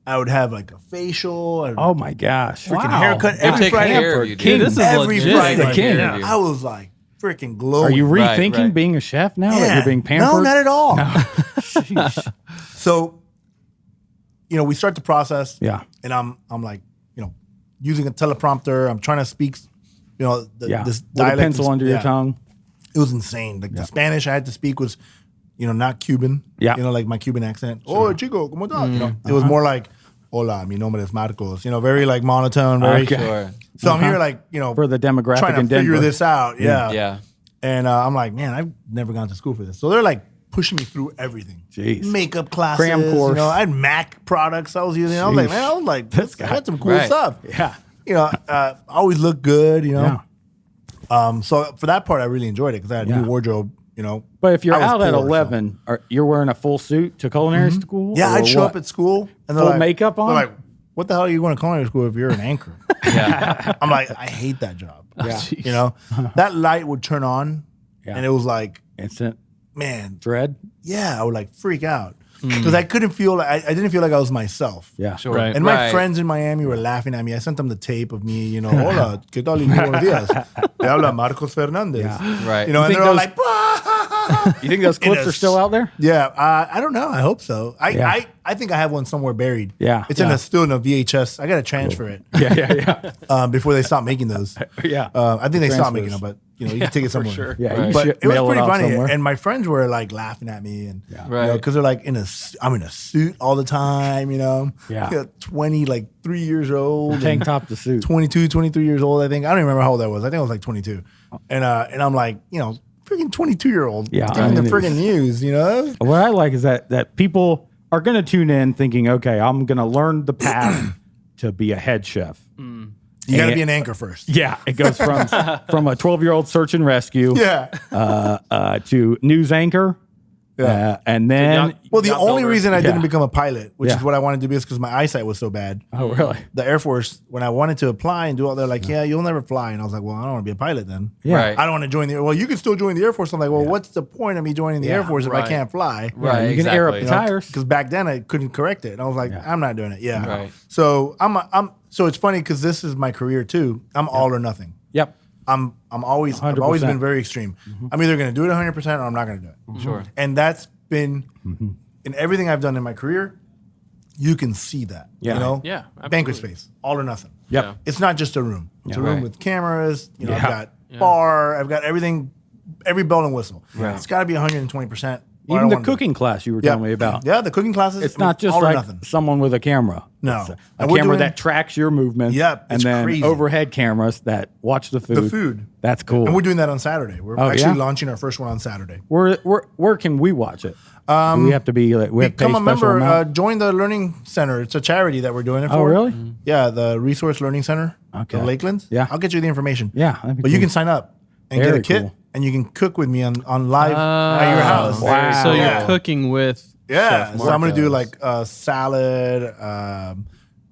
I would have like a facial. And Oh my gosh. freaking Wow. haircut They every take Friday. care of you, King. dude. This is Every legit. Friday. right King. here. I was like freaking glowing. Are you Right, rethinking right. being a chef now that Yeah. you're being pampered? No, not at all. Sheesh. So, you know, we start the process. Yeah. And I'm like, you know, using a teleprompter. I'm trying to speak, you know, Yeah. this With a dialect. pencil under your tongue. It was insane. Like the Spanish I had to speak was, you know, not Cuban. Yeah. You know, like my Cuban accent. Oh, chico, ¿cómo estás? You know, it was more like, hola, mi nombre es Marcos. You know, very like monotone, very. Okay. Sure. So I'm here like, you know, For the demographic trying to in figure Denver. this out. Yeah. Yeah. And I'm like, man, I've never gone to school for this. So they're like pushing me through everything. Jeez. Makeup classes. Cram course. You know, I had Mac products I was using. I was like, Sheesh. man, I was like, This I guy. had some cool Right. stuff. Yeah. You know, I always look good, you know. Yeah. So for that part, I really enjoyed it because I had a Yeah. new wardrobe, you know. But if you're I was out at poor, so- 11, you're wearing a full suit to culinary school? Yeah, or I'd show what? up at school and they're Full like, makeup on? They're like, what the hell are you going to culinary school if you're an anchor? Yeah. I'm like, I hate that job. Yeah. You know, that light would turn on Yeah. and it was like, Instant man, dread? yeah, I would like freak out because I couldn't feel like I didn't feel like I was myself. Yeah. Sure. Right. And my Right. friends in Miami were laughing at me. I sent them the tape of me, you know, hola, ¿qué tal? Y muy buenos días. Te habla Marcos Fernandez. Yeah. Right. You know, and think they're all those- like, "Bah!" You think those clips a are still out there? Yeah, I don't know. I hope so. Yeah. I think I have one somewhere buried. Yeah. It's Yeah. still in a VHS. I got to transfer it Yeah. before they stop making those. Yeah. I think they stopped Transfers. making them, but you know, you can take it somewhere. sure. Yeah. Right. You But should it was mail pretty off funny, somewhere. and my friends were like laughing at me, and Right. because they're like I'm in a suit all the time, you know. Yeah. You know, 20, like 3 years old, Tank and top to suit. 22, 23 years old. I think I don't even remember how old I was. I think I was like 22, and I'm like, you know, freaking 22-year-old, Yeah, giving I the mean, freaking news, you know. What I like is that people are going to tune in thinking, okay, I'm going to learn the path to be a head chef. You got to And- be an anchor first. Yeah, it goes from a 12-year-old search and rescue Yeah. to news anchor, Yeah. and then young- Well, the Yacht only builder. reason I didn't Yeah. become a pilot, which Yeah. is what I wanted to be, is because my eyesight was so bad. oh really? The Air Force, when I wanted to apply and do all, they're like, yeah, you'll never fly. And I was like, well, I don't want to be a pilot then. Yeah. Right. I don't want to join the. Well, you can still join the Air Force. I'm like, well, what's the point of me joining the Yeah. Air Force if I Right. can't fly? Right. you can air up exactly. the You know, tires. because back then I couldn't correct it, and I was like, Yeah. I'm not doing it. Yeah. Right. So So it's funny because this is my career too. I'm all or nothing. Yep. I've always 100%. been very extreme. I'm either going to do it 100% or I'm not going to do it. Sure. And that's been in everything I've done in my career. You can see that. Yeah. You know. Yeah, Banquet absolutely. space, all or nothing. Yep. Yeah. It's not just a room. It's a room Right. with cameras. You know, Yeah. I've got bar. I've got everything, every bell and whistle. Right. It's got to be 120%. or I Even don't the wanna do it. cooking class you were telling me about. Yeah, the cooking classes. It's I mean, not just all or like nothing. someone with a camera. No. It's a And we're camera doing- that tracks your movements. Yep, and it's then crazy. overhead cameras that watch the food. The food. That's cool. And we're doing that on Saturday. We're Oh, actually yeah? launching our first one on Saturday. Where can we watch it? Do we have to be like we have to pay Become a special member. amount? Join the Learning Center. It's a charity that we're doing it for. Oh, really? Yeah, the Resource Learning Center. Okay. The Lakelands. Yeah. I'll get you the information. Yeah, that'd be But you cool. can sign up and Very get a kit, cool. and you can cook with me on live at your house. Wow. So Yeah. you're cooking with Yeah. Chef So I'm gonna do Marcos. like salad.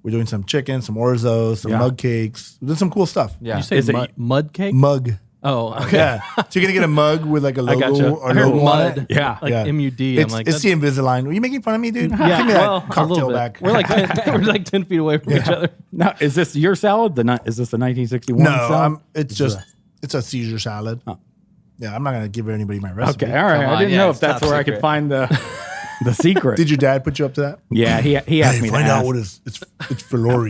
We're doing some chicken, some orzo, some Yeah. mug cakes. We're doing some cool stuff. Yeah. You say Is it- mud cake? Mug. Oh, okay. Yeah. So you're gonna get a mug with like a I logo gotcha. or I heard logo on mud. it. Yeah. Like Yeah. MUD. It's, I'm like, it's the Invisalign. Are you making fun of me, dude? yeah, Give me well, that a cocktail little bit. back. We're like 10 feet away from each other. Now, is this your salad? Is this the 1961 No, salad? it's a Caesar salad. Yeah, I'm not gonna give anybody my recipe. Okay, all right. Come I on, didn't yeah, know it's if that's top where I could secret. find the The secret. Did your dad put you up to that? Yeah, he asked me to find out ask. what it's for Lori.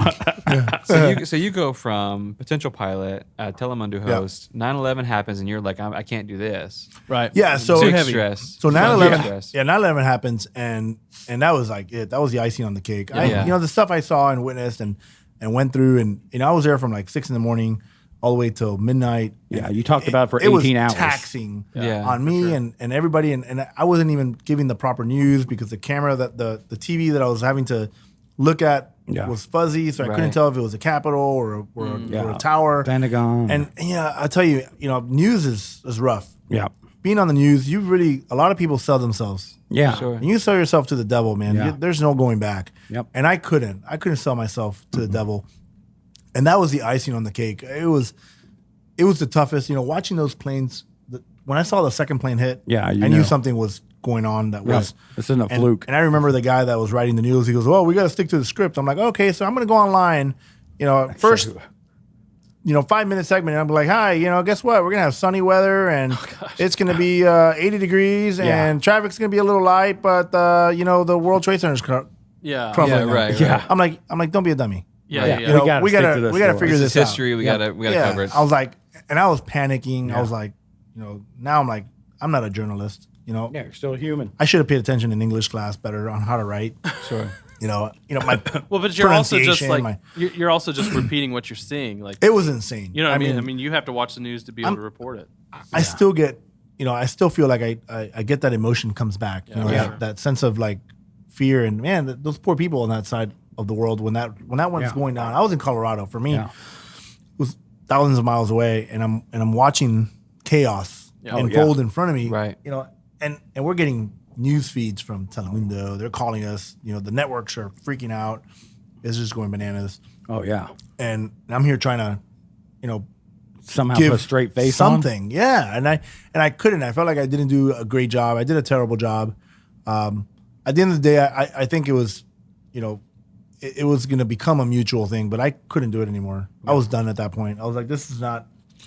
So you go from potential pilot, Telemundo host, 9/11 happens, and you're like, I can't do this. Right. Yeah, so Big heavy. stress. So Big 9/11, stress. yeah, 9/11 happens, and that was like it. That was the icing on the cake. Yeah. The stuff I saw and witnessed and went through, and I was there from like 6 a.m. all the way till midnight. Yeah, And you talked about it for it was 18 hours. taxing Yeah, on me and everybody, and I wasn't even giving the proper news because the camera that the TV that I was having to look at was fuzzy, so I couldn't Right. tell if it was a Capitol or a tower, Pentagon. and I tell you, news is rough. Yeah. Being on the news, a lot of people sell themselves. Yeah. Sure. And you sell yourself to the devil, man. Yeah. There's no going back. Yep. And I couldn't sell myself to the devil. And that was the icing on the cake. It was the toughest. Watching those planes. When I saw the second plane hit, Yeah, I you knew know. something was going on. That Yeah. was. This isn't a And, fluke. and I remember the guy that was writing the news. He goes, "Well, we got to stick to the script." I'm like, "Okay, so I'm going to go online. First, 5-minute segment. And I'm like, "Hi, guess what? We're going to have sunny weather, and it's going to be 80 degrees, Yeah. and traffic's going to be a little light, but the World Trade Center's Yeah. crumbling." Yeah, right. Yeah. I'm like, don't be a dummy. Yeah. Yeah. Yeah. We gotta stick to this we gotta story. figure This this is history. out. We gotta cover it. I was like, and I was panicking. Yeah. I was like, now I'm like, I'm not a journalist. Yeah, you're still human. I should have paid attention in English class better on how to write. Sure. My Well, but you're also just pronunciation, like you're also just repeating what you're seeing. Like it was insane. you know what I mean? I mean, you have to watch the news to be able to report it. I still get, I still feel like I get that emotion comes back. Yeah. That sense of like fear and man, those poor people on that side of the world when that one's going down. I was in Colorado. For me, Yeah. it was thousands of miles away, and I'm watching chaos Yeah. unfold in front of me. Right. And we're getting news feeds from Telemundo. They're calling us. The networks are freaking out. It's just going bananas. Oh, yeah. And I'm here trying to, Somehow give put a straight face something. Yeah. And I couldn't. I felt like I didn't do a great job. I did a terrible job. At the end of the day, I think it was, it was going to become a mutual thing, but I couldn't do it anymore. I was done at that point. I was like,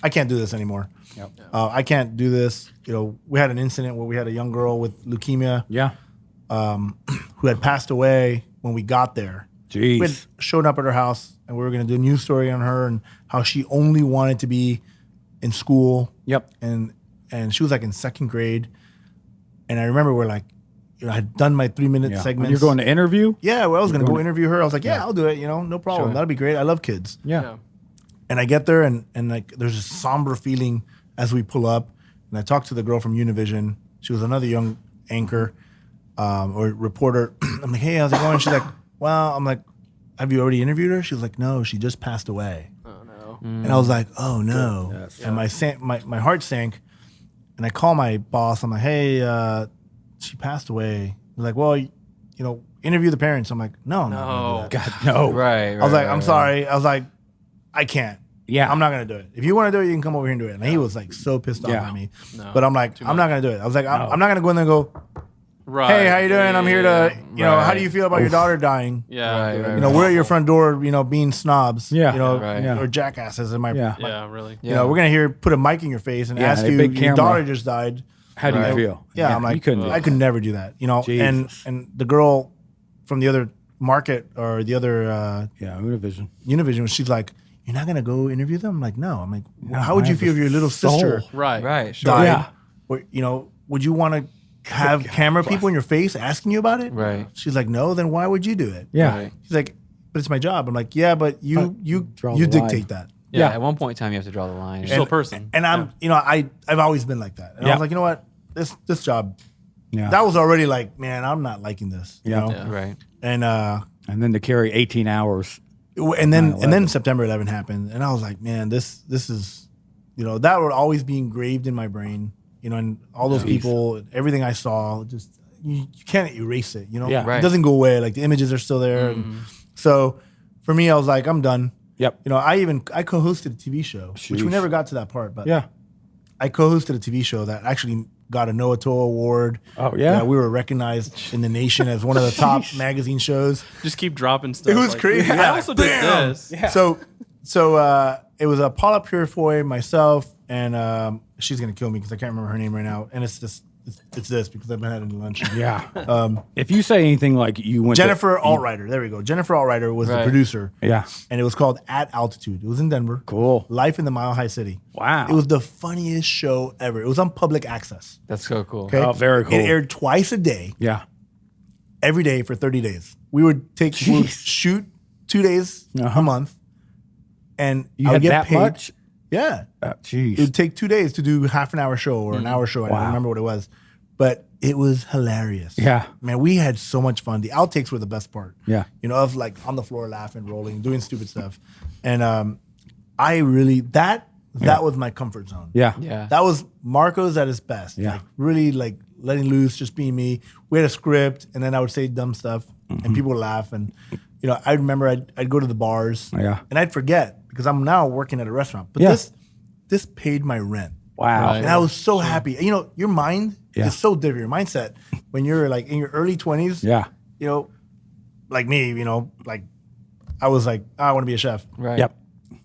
I can't do this anymore. Yep. I can't do this. We had an incident where we had a young girl with leukemia Yeah. who had passed away when we got there. Jeez. We had showed up at her house, and we were going to do a news story on her and how she only wanted to be in school. Yep. And she was like in second grade. And I remember we're like, I had done my 3-minute Yeah. segments. When you're going to interview? Yeah, well, I was going to going go interview her. I was like, yeah, I'll do it. No problem. Sure. That'll be great. I love kids. Yeah. And I get there, and like there's a somber feeling as we pull up. And I talked to the girl from Univision. She was another young anchor or reporter. I'm like, hey, how's it going? She's like, well, I'm like, have you already interviewed her? She was like, no, she just passed away. Oh no. And I was like, oh no. Yes. And my heart sank. And I call my boss. I'm like, hey, she passed away. He's like, well, interview the parents. I'm like, no, I'm not gonna do that. God, no. Right. I was like, I'm sorry. I was like, I can't. Yeah. I'm not gonna do it. If you want to do it, you can come over here and do it. And he was like so pissed off Yeah. at me. No. But I'm like, I'm not gonna do it. I was like, I'm not gonna go in there and go, Right. hey, how you doing? I'm here to, how Right. do you feel about your daughter dying? Yeah. Right. We're at your front door, being snobs. Yeah. Right. Yeah. Or jackasses. And Yeah. Yeah. Really. we're gonna put a mic in your face and Yeah, ask a you, big your camera. daughter just died. How do you Right. feel? Yeah, I'm like, you couldn't do I that. could never do that. Jesus. And the girl from the other market or the other Yeah, Univision. Univision, she's like, you're not gonna go interview them? I'm like, no. I'm like, well, how I would you have feel a if your little soul. sister Right. Right. Sure. died? Yeah. Or, would you want to have camera people in your face asking you about it? Right. She's like, no. Then why would you do it? Yeah. Right. She's like, but it's my job. I'm like, yeah, but you draw the dictate line. that. Yeah. Yeah. At one point in time, you have to draw the line. You're still a person. And I'm, I've always been like that. And I Yeah. was like, you know what? This job, Yeah. that was already like, man, I'm not liking this. You Yeah. know? Yeah. Right. And And then to carry 18 hours. and then September 11 happened, and I was like, man, this is, that would always be engraved in my brain. And all those people, everything I saw, just you can't erase it. Yeah. Right. It doesn't go away. Like the images are still there. And so for me, I was like, I'm done. Yep. I co-hosted a TV show, which we Sheesh. never got to that part, but Yeah. I co-hosted a TV show that actually got a Noah Toa award. Oh, yeah? We were recognized in the nation as one of the top magazine shows. Just keep dropping stuff. It was crazy. I Yeah, also like, did bam. this. Yeah. So it was a Paula Purifoy, myself, and she's gonna kill me because I can't remember her name right now. And it's it's this because I've been having lunch. Yeah. If you say anything like you went Jennifer Altrider. There we go. Jennifer Altrider was the producer. Yeah. And it was called At Altitude. It was in Denver. Cool. Life in the Mile High City. Wow. It was the funniest show ever. It was on public access. That's so cool. Okay. Oh, very cool. It aired twice a day, Yeah. every day for 30 days. We would shoot 2 days a month, and You I would had get that paid. much? Yeah. It Jeez. would take 2 days to do half an hour show or an hour show. I don't remember what it was, but it was hilarious. Yeah. Man, we had so much fun. The outtakes were the best part. Yeah. You know, of like on the floor laughing, rolling, doing stupid stuff. And I really, that was my comfort zone. Yeah. Yeah. That was Marcos at his best. Yeah. Like really like letting loose, just being me. We had a script and then I would say dumb stuff and people would laugh. And, you know, I remember I'd go to the bars Yeah. and I'd forget because I'm now working at a restaurant. But Yeah. this paid my rent. Wow. Right. And I was so happy. You know, your mind Yeah. is so different. Your mindset when you're like in your early 20s, Yeah. you know, like me, you know, like I was like, I want to be a chef. Right. Yep.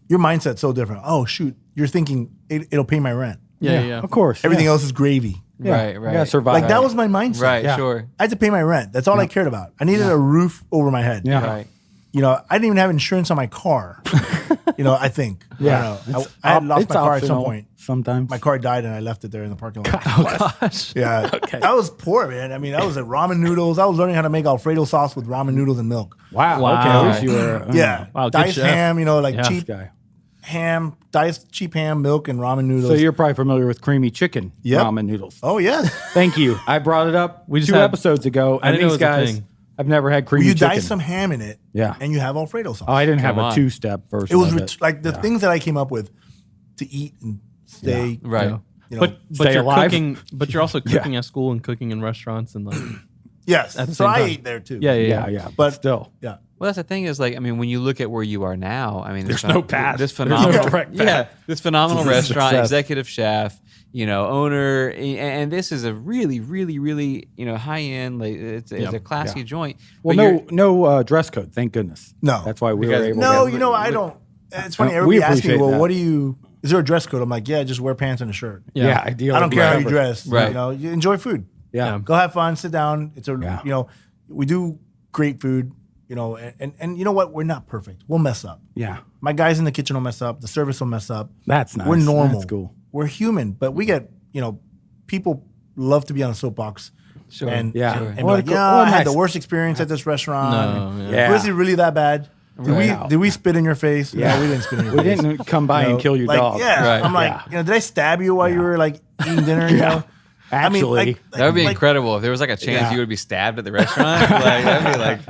Your mindset's so different. Oh, shoot. You're thinking it'll pay my rent. Yeah. Of course. Everything yeah. else is gravy. Yeah. Right, You right. gotta survive. Like that was my mindset. Right. Yeah. Sure. I had to pay my rent. That's all I cared about. I needed a roof over my head. Yeah. Right. You know, I didn't even have insurance on my car. You know, I think. Yeah. I don't know. I had lost my car at some optional point. Sometimes. My car died and I left it there in the parking lot. Oh gosh. Yeah. I was poor, man. I mean, I was at ramen noodles. I was learning how to make Alfredo sauce with ramen noodles and milk. Wow. Wow. Okay. At least you were. Yeah. Wow, good Diced chef. ham, you know, like Yeah. cheap Guy. ham, diced cheap ham, milk, and ramen noodles. So you're probably familiar with creamy chicken Yep. ramen noodles. Oh, yeah. Thank you. I brought it up We just 2 had- episodes ago, I and didn't know these it was a guys, thing. I've never had creamy You chicken. dice some ham in it. Yeah. And you have Alfredo sauce. Oh, I didn't have Come a on. 2-step version. It was of like the things that I came up with to eat and stay. Right. Yeah. You know, But Stay you're alive. cooking. But you're also cooking at school and cooking in restaurants and like. yes. At the So same I time. ate there too. Yeah. Yeah. But- But still. Yeah. Well, that's the thing is like, I mean, when you look at where you are now, I mean, There's no path. This There's no phenomenal, direct path. yeah, this phenomenal To restaurant, success. executive chef, you know, owner, and this is a really, really, really, you know, high end. Like it's a classy Yeah. joint. Well, But no dress code. Thank goodness. No. That's why we were Because- able No, to. you know, I don't. It's funny. We Everybody asks me, appreciate well, that. what do you, is there a dress code? I'm like, yeah, just wear pants and a shirt. Yeah. Ideally. I don't care how you covered. dress. Right. You know, you enjoy food. Yeah. Go have fun, sit down. It's a, Yeah. you know, we do great food, you know, and you know what? We're not perfect. We'll mess up. Yeah. My guys in the kitchen will mess up. The service will mess up. That's nice. We're normal. That's cool. We're human, but we get, you know, people love to be on a soapbox. Sure. And, Yeah. and, be Well, like, cool. yeah, Well, I had nice. the worst experience at this restaurant. No, yeah. Was it really that bad? Right. Did we spit in your face? Yeah. No, we didn't spit in your We face. didn't come by You know, and kill your like, dog. Yeah. Right. I'm like, Yeah. you know, did I stab you while you were like eating dinner? You know? Actually, that would be like, incredible if there was like a chance Yeah. you would be stabbed at the restaurant. Like that'd be like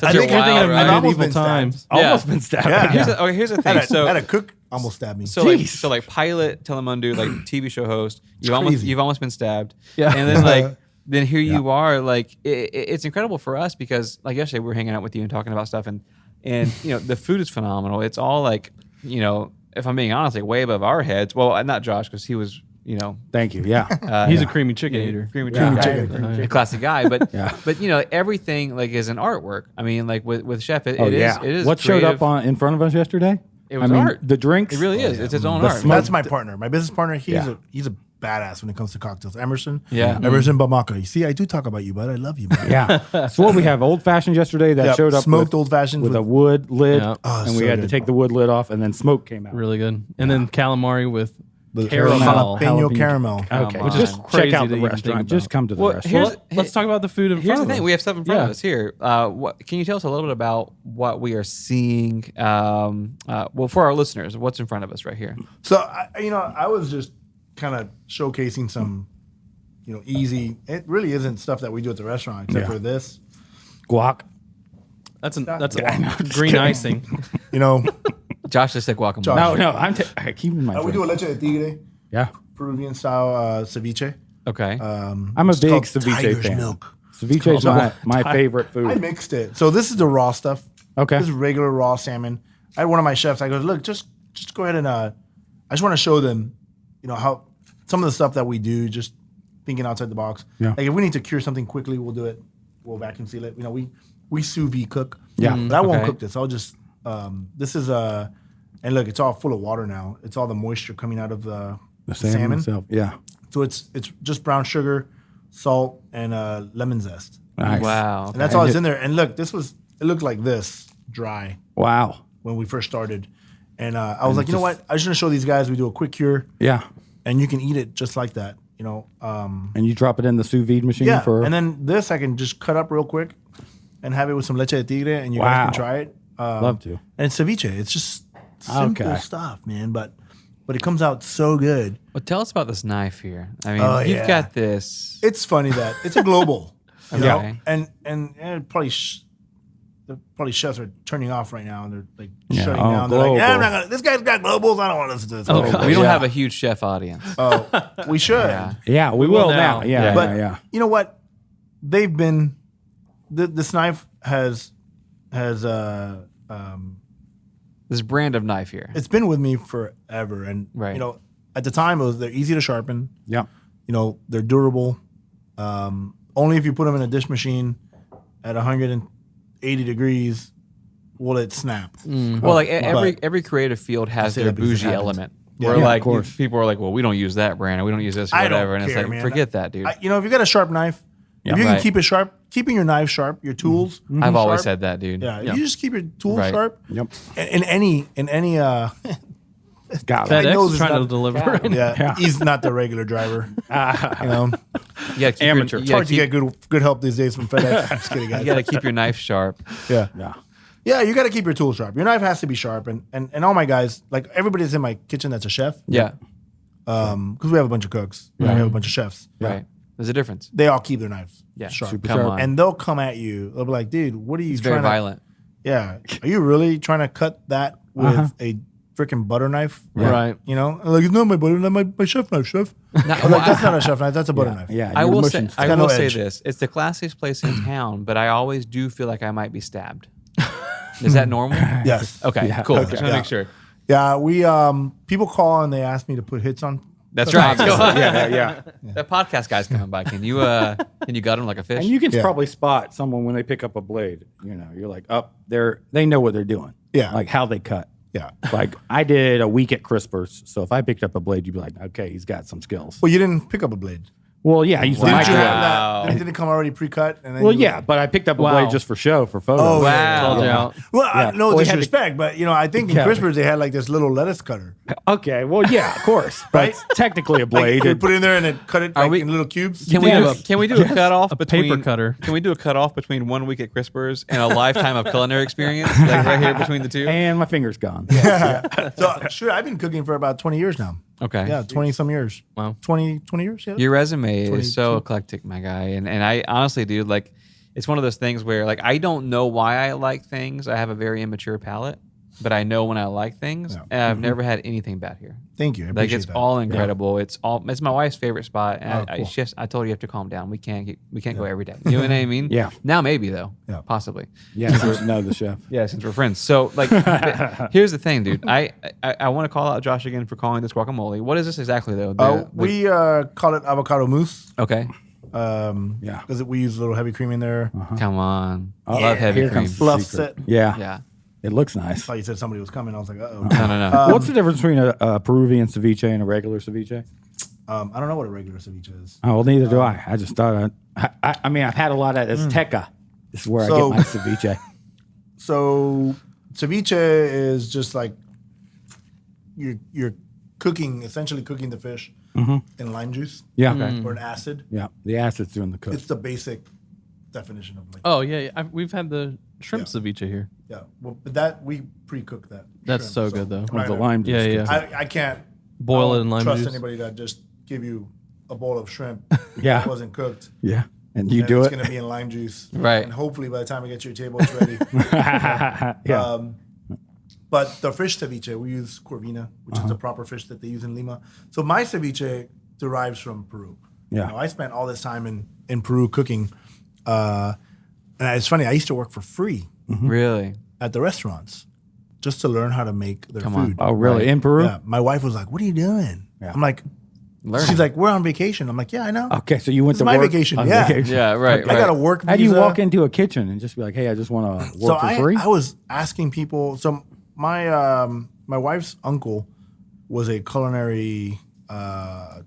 such I a think wild you're thinking of ride. almost medieval been stabbed. times. almost Yeah. been stabbed. Yeah. Here's the I thing. had, So I had a cook almost stab me. So like, Jeez. so like pilot Telemundo, like TV show host, crazy. you've almost been stabbed. Yeah. And then like then here you are, like it's incredible for us because like yesterday we were hanging out with you and talking about stuff and you know the food is phenomenal. It's all like, you know, if I'm being honest, like way above our heads. Well, not Josh because he was, you know, Thank you. Yeah. He's a creamy chicken eater. creamy Yeah. chicken guy, a classic guy. But Yeah. but you know everything like is an artwork. I mean, like with Chef, it Oh is yeah. it is What showed creative. up in front of us yesterday? It was I mean, art. The drinks. It really is. It's its own The art. smoke- That's my partner, my business partner. He's Yeah. he's a badass when it comes to cocktails. Emerson. Yeah. Emerson Bamaka. You see, I do talk about you, bud. I love you, man. Yeah. So what we have old fashioned yesterday that Yep, showed up smoked with, old fashioned with with- a wood lid, Yeah. Oh, and we so had to good. take the wood lid off, and then smoke came out. Really good. And then calamari with The caramel. jalapeno caramel. Okay, Come just on. check Crazy out to the even restaurant. think Just about. come to the Well, restaurant. here's- Let's talk about the food in Here's front the of thing: us. we have stuff in front of Yeah. us here. What can you tell us a little bit about what we are seeing? Well, for our listeners, what's in front of us right here? So I was just kind of showcasing some, you know, easy. It really isn't stuff that we do at the restaurant except Yeah. for this. Guac. That's a I know, just green kidding. icing. You know, Josh just said guacamole. Josh. No, I keep in my. we do a leche de tigre, Yeah. Peruvian style ceviche. Okay. I'm a It's big called ceviche Tiger's fan. Milk. Ceviche is my favorite I food. mixed it. So this is the raw stuff. Okay. This is regular raw salmon. I had one of my chefs. I go, look, just go ahead and I just want to show them, you know, how some of the stuff that we do, just thinking outside the box. Yeah. Like if we need to cure something quickly, we'll do it. We'll vacuum seal it. You know, we sous vide cook. Yeah. But I won't Okay. cook this. I'll just this is and look, it's all full of water now. It's all the moisture coming out of the The salmon itself. Yeah. So it's just brown sugar, salt, and lemon zest. Nice. Wow. And that's all that's in there. And look, it looked like this dry Wow. when we first started. And I was like, you know what? I just want to show these guys we do a quick cure, Yeah. and you can eat it just like that. You know. And you drop it in the sous vide machine Yeah. for. And then this I can just cut up real quick and have it with some leche de tigre, and you guys Wow. can try it. Love to. And it's ceviche. It's just simple Okay. stuff, man. But it comes out so good. Well, tell us about this knife here. I mean, Oh, you've yeah. got this. It's funny that it's a global. You know? Okay. And probably chefs are turning off right now, and they're like Yeah, shutting oh, down. They're like, global. I'm not gonna. This guy's got globals. I don't want to listen to this. Oh, global." God. We don't Yeah. have a huge chef audience. Oh, we should. Yeah. Yeah, we will now. now. Yeah, But yeah. you know what? They've been. This knife has This brand of knife here. it's been with me forever, and Right. you know, at the time they're easy to sharpen. Yeah. You know, they're durable. Only if you put them in a dish machine at 180 degrees will it snap. Well, like But- every creative field has say their that because it bougie happens. element. Yeah. Where Yeah, of like course. people are like, well, we don't use that brand, or we don't use this, or I don't whatever, and it's care, like, man. forget that, dude. You know, if you got a sharp knife, Yeah. if you Right. can keep it sharp, keeping your knife sharp, your tools. I've always sharp, said that, dude. Yeah, you just keep your tools Right. sharp. Yep. In any Got I it. know FedEx it's is trying to not- deliver. Right now. yeah, Yeah. he's not the regular driver. You know, You gotta keep Amateur. Your, it's you, hard gotta to keep, get good help these days from FedEx. I'm just kidding, you guys. gotta keep your knife sharp. Yeah. Yeah. Yeah, you got to keep your tools sharp. Your knife has to be sharp, and all my guys, like everybody that's in my kitchen that's a chef, Yeah. because we have a bunch of cooks, we have a bunch of chefs. Right. There's a difference. They all keep their knives Yeah. sharp. Super Come sharp. on. And they'll come at you. They'll be like, "Dude, what are you It's trying very to?" violent. Yeah, are you really trying to cut that with a freaking butter knife? Right. You know, like it's not my butter knife, my chef knife, chef. Now, I'm like, that's not a chef knife. That's a butter knife. Yeah. I you're will say, mushing I got will no say edge. this: it's the classiest place in town, but I always do feel like I might be stabbed. Is that normal? Yes. Okay. Yeah. Cool. Okay. Just want to make sure. Yeah. We people call and they ask me to put hits on. That's right. Go on. yeah. That podcast guy's coming by. Can you gut him like a fish? And you can Yeah. probably spot someone when they pick up a blade. You know, you're like, they know what they're doing. Yeah. Like how they cut. Yeah. Like I did a week at Crispers, so if I picked up a blade, you'd be like, okay, he's got some skills. Well, you didn't pick up a blade. Well, yeah, I used to Didn't micro. you have Wow. that? Didn't it come already pre-cut? And then Well, you- yeah, but I picked up a Wow. blade just for show, for photos. Oh, Wow. Called you out. Well, Yeah. no Well, he had to- disrespect, but you know, I think in Yeah. Crispers they had like this little lettuce cutter. Okay, well, yeah, of course. But Right? it's technically a Like blade. you put it in there and then cut it like we- in little cubes. Can we do a cutoff A between paper cutter. Can we do a cutoff between 1 week at Crispers and a lifetime of culinary experience, like right here between the two? and my finger's gone. So sure, I've been cooking for about 20 years now. Okay. Yeah, 20 some years. Wow. 20 years. Yeah. Your resume is so 22. eclectic, my guy, and I honestly, dude, like, it's one of those things where like I don't know why I like things. I have a very immature palate, but I know when I like things. Yeah. And I've never had anything bad here. Thank you. I Like appreciate it's that. all incredible. It's my wife's favorite spot. And Oh, cool. it's just I told you have to calm down. We can't go every day. You know what I mean? Yeah. Now maybe though. Yeah. Possibly. Yeah, there's no the chef. Yeah, since we're friends. So like, here's the thing, dude. I want to call out Josh again for calling this guacamole. What is this exactly though? We call it avocado mousse. Okay. Yeah. Because we use a little heavy cream in there. Come on. Oh, Love heavy here cream. comes- Fluffs Secret. it. Yeah. Yeah. It looks nice. I thought you said somebody was coming. I was like, uh-oh. No. What's the difference between a Peruvian ceviche and a regular ceviche? I don't know what a regular ceviche is. Oh, well, neither do I. I just thought I mean, I've had a lot of Azteca. This is where I So- get my ceviche. So ceviche is just like you're cooking, essentially cooking the fish in lime juice Yeah. or an acid. Yeah. The acid's doing the cook. It's the basic definition of like. Oh yeah, we've had the shrimp Yeah. ceviche here. Yeah, well, but that we pre-cook that. That's shrimp, so good, though. I'm With not the gonna- lime juice. Yeah, yeah. I can't Boil I it don't in lime trust juice. anybody to just give you a bowl of shrimp Yeah. that wasn't cooked. Yeah. And you and do it's it. going to be in lime juice, Right. And hopefully by the time we get to your table, it's ready. Yeah. But the fish ceviche, we use corvina, which is a proper fish that they use in Lima. So my ceviche derives from Peru. Yeah. You know, I spent all this time in Peru cooking. And it's funny, I used to work for free Really? at the restaurants just to learn how to make their Come on. food. Oh, really? Right. In Peru? Yeah. My wife was like, "What are you doing?" Yeah. I'm like, Learning. she's like, "We're on vacation." I'm like, "Yeah, I know. Okay, so you went It's to my work vacation, on yeah. vacation. Yeah. Right. I got a work How do you visa." walk into a kitchen and just be like, hey, I just want to work So for free? I was asking people. So my my wife's uncle was a culinary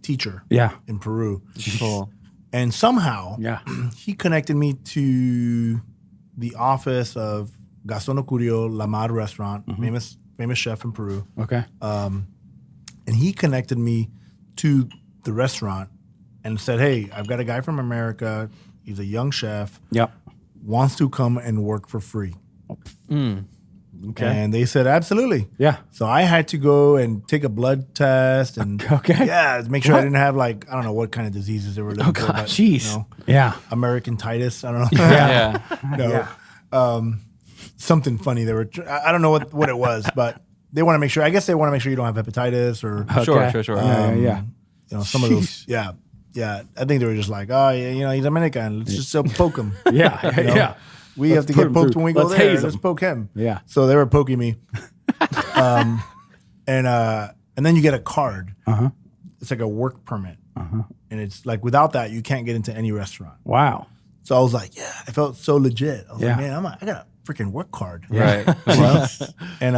teacher yeah. in Peru, Cool. And somehow Yeah. he connected me to the office of Gastón Ocurio La Mar restaurant, famous chef in Peru. Okay. And he connected me to the restaurant and said, hey, I've got a guy from America. He's a young chef, Yep. wants to come and work for free. Okay. And they said, absolutely. Yeah. So I had to go and take a blood test and Okay. yeah, to make sure I didn't have like, I don't know what kind of diseases they were looking for. But, Jeez. Yeah. American titus. I don't know. Yeah. No. Something funny. They were, I don't know what it was, but they want to make sure, I guess they want to make sure you don't have hepatitis or, Sure. Yeah. some of those. Yeah. Yeah. I think they were just like, oh, yeah, he's Dominican. Let's just poke him. Yeah. Yeah. We Let's have to put get him poked through. when we go Let's there. haze Let's him. poke him. Yeah. So they were poking me. And then you get a card. It's like a work permit. And it's like, without that, you can't get into any restaurant. Wow. So I was like, yeah, I felt so legit. I was Yeah. like, man, I got a freaking work card. Right. You know? And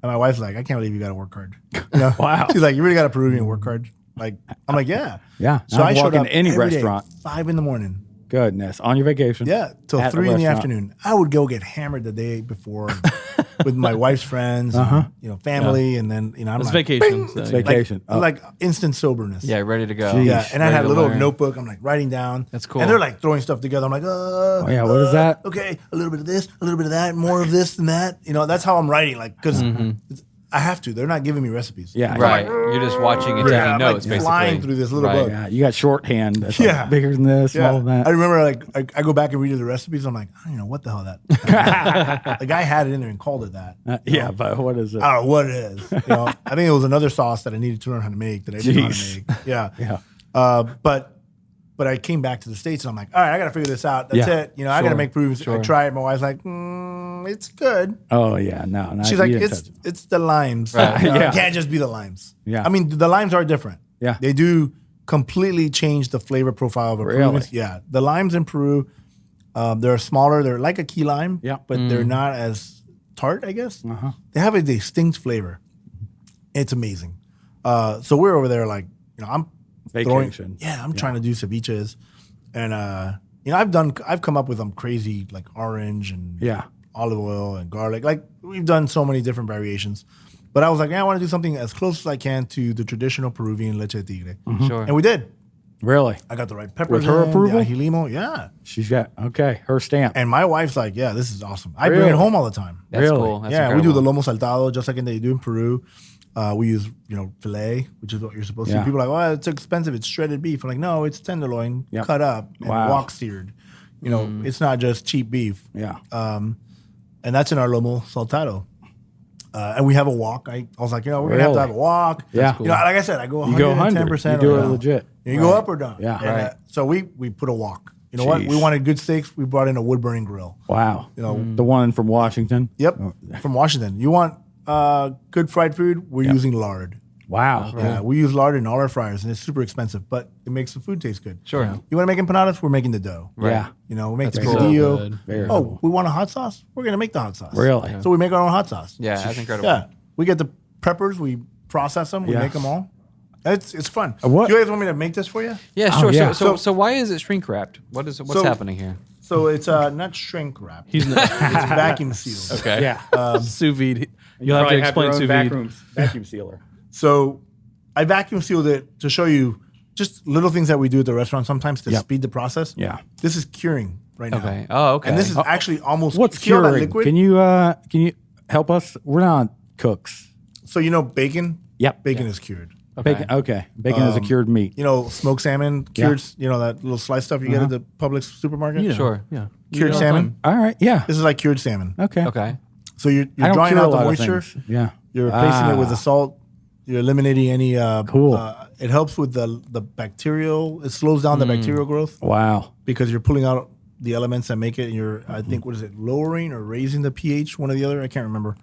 my wife's like, I can't believe you got a work card. You know? Wow. She's like, you really got a Peruvian work card? Like, I'm like, yeah. Yeah. So I I'd showed walk up into any every day, restaurant. 5 a.m. Goodness. On your vacation. Yeah, till At the 3 in the restaurant. afternoon. I would go get hammered the day before with my wife's friends, and, family, and then I'm It's like, vacation. bing! So It's yeah. vacation. Like instant soberness. Yeah, ready to go. Jeez. Yeah, and I Ready had a to little learn. notebook. I'm like writing down. That's cool. And they're like throwing stuff together. I'm like, yeah, what is that? Okay, a little bit of this, a little bit of that, more of this and that. That's how I'm writing. Like, because I have to. They're not giving me recipes. Yeah. Right. You're just watching and taking I'm notes, like basically. flying through this little book. Yeah. You got shorthand. That's Yeah. like bigger than this, smaller than I that. remember like I go back and read the recipes. I'm like, I don't even know what the hell that. The guy had it in there and called it that. Yeah, but what is it? I don't know what it is. I think it was another sauce that I needed to learn how to make that I didn't know how to Jeez. make. Yeah. Yeah. But I came back to the States and I'm like, all right, I got to figure this out. That's Yeah. it. I got to make Peruvian. Sure. I tried it. My wife's like, it's good. Oh, yeah. No. She's you like, didn't it's touch it. it's the limes. Right. Yeah. It can't just be the limes. Yeah. I mean, the limes are different. Yeah. They do completely change the flavor profile of a Really? Peruvian. Yeah. The limes in Peru, they're smaller. They're like a key lime. Yeah. But they're not as tart, I guess. Uh-huh. They have a distinct flavor. It's amazing. So we're over there like, I'm Vacation. I'm trying to do ceviches. And I've come up with crazy like orange and Yeah. olive oil and garlic. Like we've done so many different variations. But I was like, I want to do something as close as I can to the traditional Peruvian leche de tigre. Sure. And we did. Really? I got the right peppers. With her in, approval? The ají limo, yeah. She's got, okay, her stamp. And my wife's like, yeah, this is awesome. I bring Really? it home all the time. That's Really? cool. That's yeah, we do the incredible. lomo saltado just like they do in Peru. We use, filet, which is what you're supposed to. Yeah. People are like, oh, it's expensive. It's shredded beef. I'm like, no, it's tenderloin, Yep. cut up and Wow. wok seared. It's not just cheap beef. Yeah. And that's in our lomo saltado. And we have a wok. I was like, we're gonna have to have a wok. Yeah. Cool. Like I said, I go 110%. You go 100. You do it legit. You go up or down. Yeah. And, Right. so we put a wok. You know what? Jeez. We wanted good steaks. We brought in a wood burning grill. Wow. Mm. The one from Washington? Yep, from Washington. You want good fried food? We're using lard. Wow. Yeah, we use lard in all our fryers, and it's super expensive, but it makes the food taste good. Sure. You want to make empanadas? We're making the dough. Yeah. We make the That's cool. picadillo. Good. Very Oh, cool. we want a hot sauce? We're gonna make the hot sauce. Really? So we make our own hot sauce. Yeah, that's incredible. Yeah, we get the peppers, we process them, we Yeah. make them all. It's fun. What- Do you guys want me to make this for you? Yeah, Oh, sure. yeah. So why is it shrink wrapped? What's So- happening here? So it's not shrink wrap. He's not, It's vacuum sealed. Okay. Yeah. sous vide. You'll have to explain sous vide. Vacuum sealer. So I vacuum sealed it to show you just little things that we do at the restaurant sometimes to Yep. speed the process. Yeah. This is curing right now. Okay. Oh, okay. And this is actually almost What's see all that curing? liquid? Can you help us? We're not cooks. So bacon? Yep. Bacon is cured. Bacon. Okay. Bacon is a cured meat. Smoked salmon, cured, that little slice stuff you get at the Publix supermarket? You know, Sure. Yeah. Cured all the salmon. All right. Yeah. This is like cured salmon. Okay. Okay. So you're I don't drying cure out a the lot of moisture. things. Yeah. You're replacing it with Ah. the salt. You're eliminating any Cool. It helps with the bacterial. It slows down the bacterial growth Wow. because you're pulling out the elements that make it. And you're, I think, what is it, lowering or raising the pH? One or the other. I can't remember.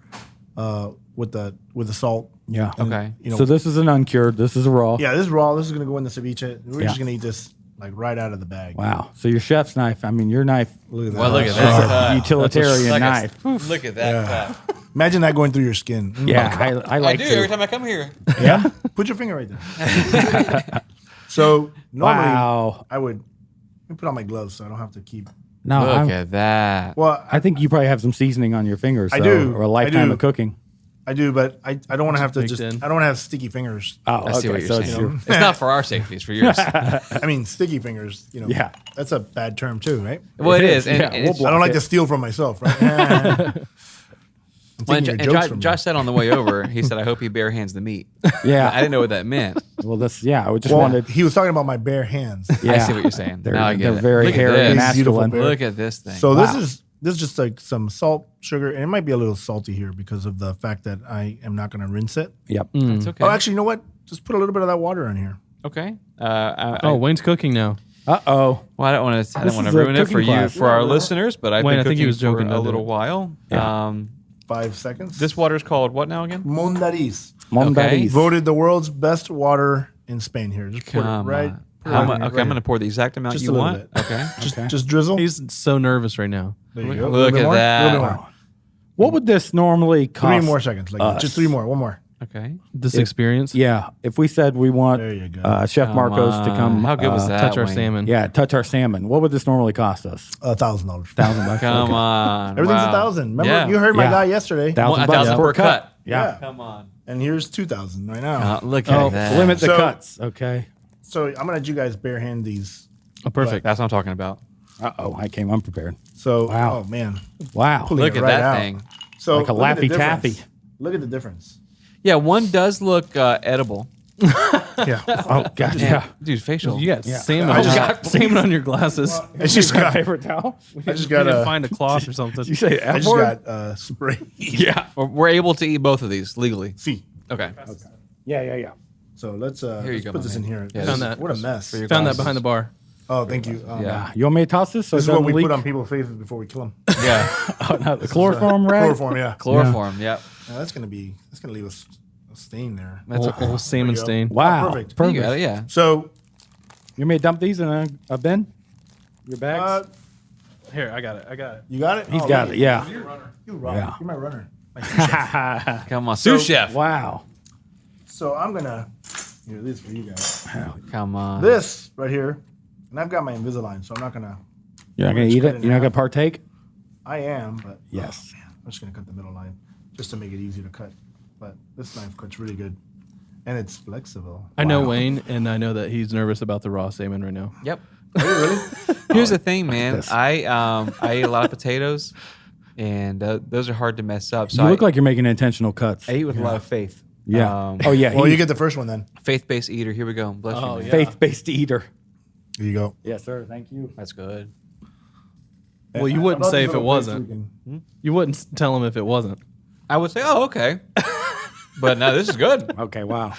With the salt. Yeah. Okay. So this is an uncured. This is a raw. Yeah, this is raw. This is gonna go in the ceviche. We're Yeah. just gonna eat this like right out of the bag. Wow. So your chef's knife. I mean, your knife. Look at that. Well, look at It's that. a utilitarian knife. Look at that. Imagine that going through your skin. Yeah. I like to. time I come here. Yeah. Put your finger right there. So normally Wow. I would me put on my gloves so I don't have to keep. No, Look at that. Well, I think you probably have some seasoning on your fingers. I though, do. or a lifetime I do. of cooking. I do, but I don't want to have to baked in. I don't want to have sticky fingers. Oh, I see what you're it's saying. your- It's not for our safety; it's for yours. I mean, sticky fingers. Yeah. that's a bad term too, right? Well, it is. And, Yeah, and we'll it's- block I don't like it. to steal from myself, right? I'm Well, taking and your jokes from Josh you. said on the way over, he said, "I hope he bare hands the meat." Yeah. I didn't know what that meant. Well, I just Well, wanted. he was talking about my bare hands. Yeah. I see what you're saying. They're, Now I get they're it. very Look at hairy and this. Beautiful masculine. bear. Look at this thing. So Wow. this is just like some salt, sugar, and it might be a little salty here because of the fact that I am not going to rinse it. Yep. it's okay. Oh, actually, you know what? Just put a little bit of that water in here. Okay. Wayne's cooking now. Uh-oh. Well, I don't want to. I This don't want is to a ruin it for cooking you, class. for our listeners. But I've Wayne, been I think cooking he was for joking, a don't do little it. while. Yeah. 5 seconds. This water is called what now again? Mondariz. Mondariz. Voted the world's best water in Spain. Here, just pour Come it right. on. pour How it mu- right okay, I'm here. going to pour the exact amount Just you a little want. bit. Okay. Just drizzle. He's so nervous right now. There you go. A Look little bit at more, that. A little bit more. What would this normally cost? 3 more seconds. Like us? just 3 more. One more. Okay. This experience. Yeah. If we said we want There you go. Chef Come Marcos to on. come. How good was that? Touch our Wayne? salmon. Yeah, touch our salmon. What would this normally cost us? $1,000. $1,000. Come Okay. on. Everything's wow. 1,000. Remember, Yeah. you heard my Yeah. guy yesterday. $1,000 per cut. Yeah. Come on. And here's 2,000 right now. Look at Oh, that. limit the So- cuts. Okay. So I'm gonna let you guys bare hand these. Oh, perfect. That's what I'm talking about. Uh-oh, I came unprepared. So Wow. oh man, Wow. Pulling Look it at right that out. thing. So Like a look at the Laffy Taffy. difference. Look at the difference. Yeah, one does look edible. Yeah, Oh, God. Yeah. Dude, facial. You got Yeah. salmon. I just got salmon on your glasses. I just got Paper towel? I just You got need to a find a cloth or something. Did you say I just F-word? got spray. Yeah. We're able to eat both of these legally. See. Okay. Yeah. So let's you let's go, put my this in man. here. Yeah, This Found is- that. What a mess. your Found that glasses. behind the bar. Oh, thank you. Yeah. You want me to toss this? So This is it what doesn't we leak? put on people's faces before we kill them. Yeah. Oh, no, the chloroform, right? Chloroform, yeah. Chloroform. Yep. Yeah, that's gonna leave us a stain there. That's Whole, whole salmon There you go. stain. Wow. Oh, perfect. You got it. Yeah. So You may dump these in a bin? Your bags? Here, I got it. you got it. He's Oh, got it, yeah. You run. Yeah. You're my runner. My sous chef. Come on, sous chef. Wow. So I'm gonna here this for you guys. Come on. This right here, and I've got my Invisalign, so I'm not gonna. You're not going to Just eat cut it? in You're not half. going to partake? I am, but Yes. oh, man, I'm just gonna cut the middle line just to make it easy to cut. But this knife cuts really good, and it's flexible. I know Wayne, and I know that he's nervous about the raw salmon right now. Yep. Are you really? Here's the thing, man. this. I ate a lot of potatoes, and those are hard to mess up. So You look like you're making intentional cuts. I eat with a lot of faith. Yeah. Oh, yeah. Well, you get the first one then. Faith-based eater. Here we go. Bless you. Oh, man. yeah. faith-based eater. Here you go. Yes, sir. Thank you. That's good. Well, you wouldn't say if it wasn't. You wouldn't tell him if it wasn't. I would say, oh, okay. But no, this is good. Okay, wow.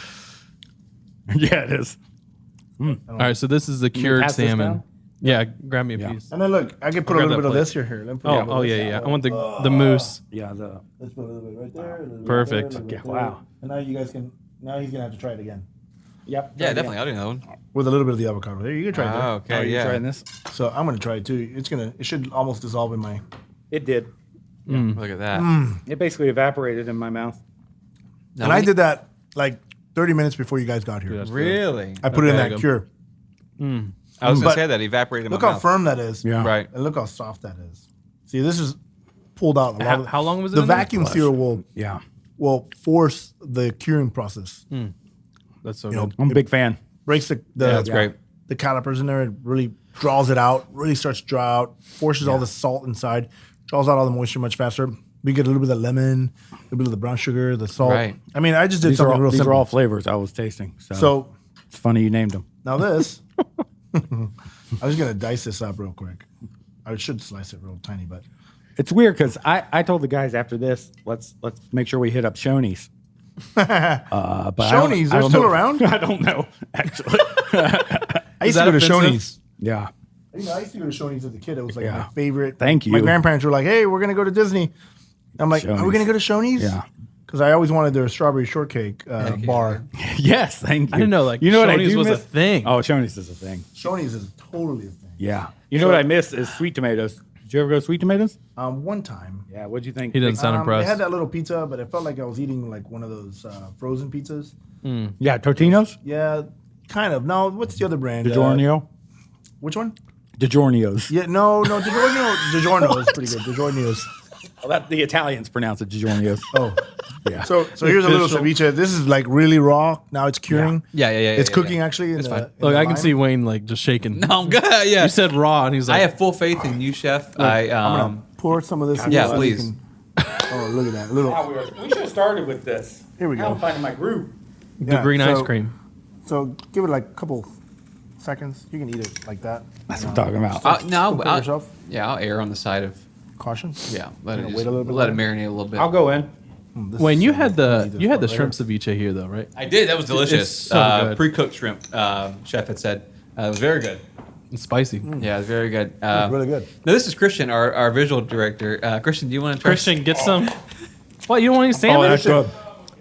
Yeah, it is. All right, so this is the cured pass this salmon. down? Yeah, grab me a Yeah. piece. And then look, I can put a grab little that bit of plate. this here. Let me put a little bit Oh of yeah, this. yeah. I want the mousse. Yeah, Let's put a little bit right there. a little bit Perfect. there, a little bit Okay, wow. there. And now you guys can. Now he's gonna have to try it again Yep. Yeah, definitely. I'll do another one. with a little bit of the avocado. There, you can try it. Oh, There. okay. Are you yeah. trying this? So I'm gonna try it too. It should almost dissolve in my. It did. Look at that. It basically evaporated in my mouth. No, And I did that like 30 minutes before you guys got here. Dude, Really? I put it in Okay, that good. cure. I was going But to say that. Evaporated in Look my how mouth. firm that is. Yeah. Right. And look how soft that is. See, this is pulled out. A lot of How long was it The in there? vacuum seal Yeah. will force the curing process. That's so You know, good. I'm a big fan. breaks the that's great. the calipers in there. It really draws it out. Really starts to draw out. Forces all the salt inside. Draws out all the moisture much faster. We get a little bit of lemon, a little bit of the brown sugar, the salt. Right. I mean, I just did These are something all, real these simple. are all flavors I was tasting. So, So it's funny you named them. now this, I'm just gonna dice this up real quick. I should slice it real tiny, but It's weird because I told the guys after this, let's make sure we hit up Shoney's. But I don't- Shoney's, I they're don't still know. around? I don't know, actually. I used to that go to offensive? Shoney's. Yeah. I used to go to Shoney's as a kid. It was like Yeah. my favorite. Thank My you. grandparents were like, "Hey, we're gonna go to Disney." I'm like, "Are we Shoney's. gonna go to Shoney's?" Yeah. Because I always wanted their strawberry shortcake bar. Yes, thank you. I didn't know like you know what I Shoney's do was a miss? thing. Oh, Shoney's is a thing. Shoney's is totally a thing. Yeah. You know what I miss is sweet tomatoes. Did you ever go to Sweet Tomatoes? One time, Yeah. What'd you think? He didn't sound they impressed. had that little pizza, but it felt like I was eating like one of those frozen pizzas. Yeah, Totino's? Yeah, kind of. No, what's the other brand? DiGiorno? Which one? DiGiorno's. Yeah, no, DiGiorno is pretty good. DiGiorno's. Well, that the Italians pronounce it DiGiorno's. Oh, Yeah. so here's a little ceviche. This is like really raw. Now it's curing. Yeah. It's cooking actually. In fine. the Look, I can lime. see Wayne like just shaking. No, I'm good. Yeah. You said raw, and he's like, I have full faith in you, chef. I'm gonna pour some of this. in Yeah, so you please. can- oh, look at that. A little. We should have started with this. Here we go. Now I'm finding my groove. the yeah, green so- ice cream. So give it like a couple seconds. You can eat it like that. That's what I'm talking about. Prepare yourself. I'll err on the side of Caution. let it Wait just, a little bit let it longer? marinate a little bit. I'll go in. This Wayne, is you so had good. the Need you had the this shrimp part ceviche here though, right? I did. That was delicious. so good. Pre-cooked shrimp. Chef had said it was very good. It's spicy. Yeah, it was very good. It's really good. Now this is Christian, our visual director. Christian, do you want to try? Christian, get some. What, you don't want any salmon? Oh, that's good.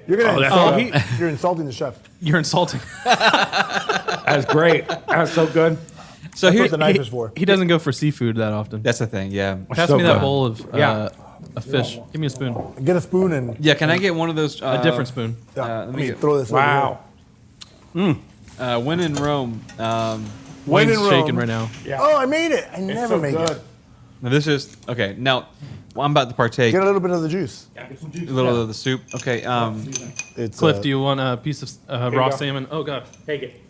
You're gonna that's insult, you're insulting the chef. You're insulting. That's great. That's so good. So That's here, what the knife is for. He doesn't go for seafood that often. that's the thing. Yeah. Pass so me that good. bowl of Yeah. a fish. Give me a spoon. Get a spoon and Yeah. Can I get one of those? A different spoon. let let me me get- throw this. Wow. When in Rome. When Wayne's in Rome. shaking right now. Yeah. Oh, I made it. I never so make good. it. Now this is okay. Now I'm about to partake Get a little bit of the juice. a little of the soup. Okay. It's Cliff, do you want a piece of you raw go. salmon? Oh God! Take it.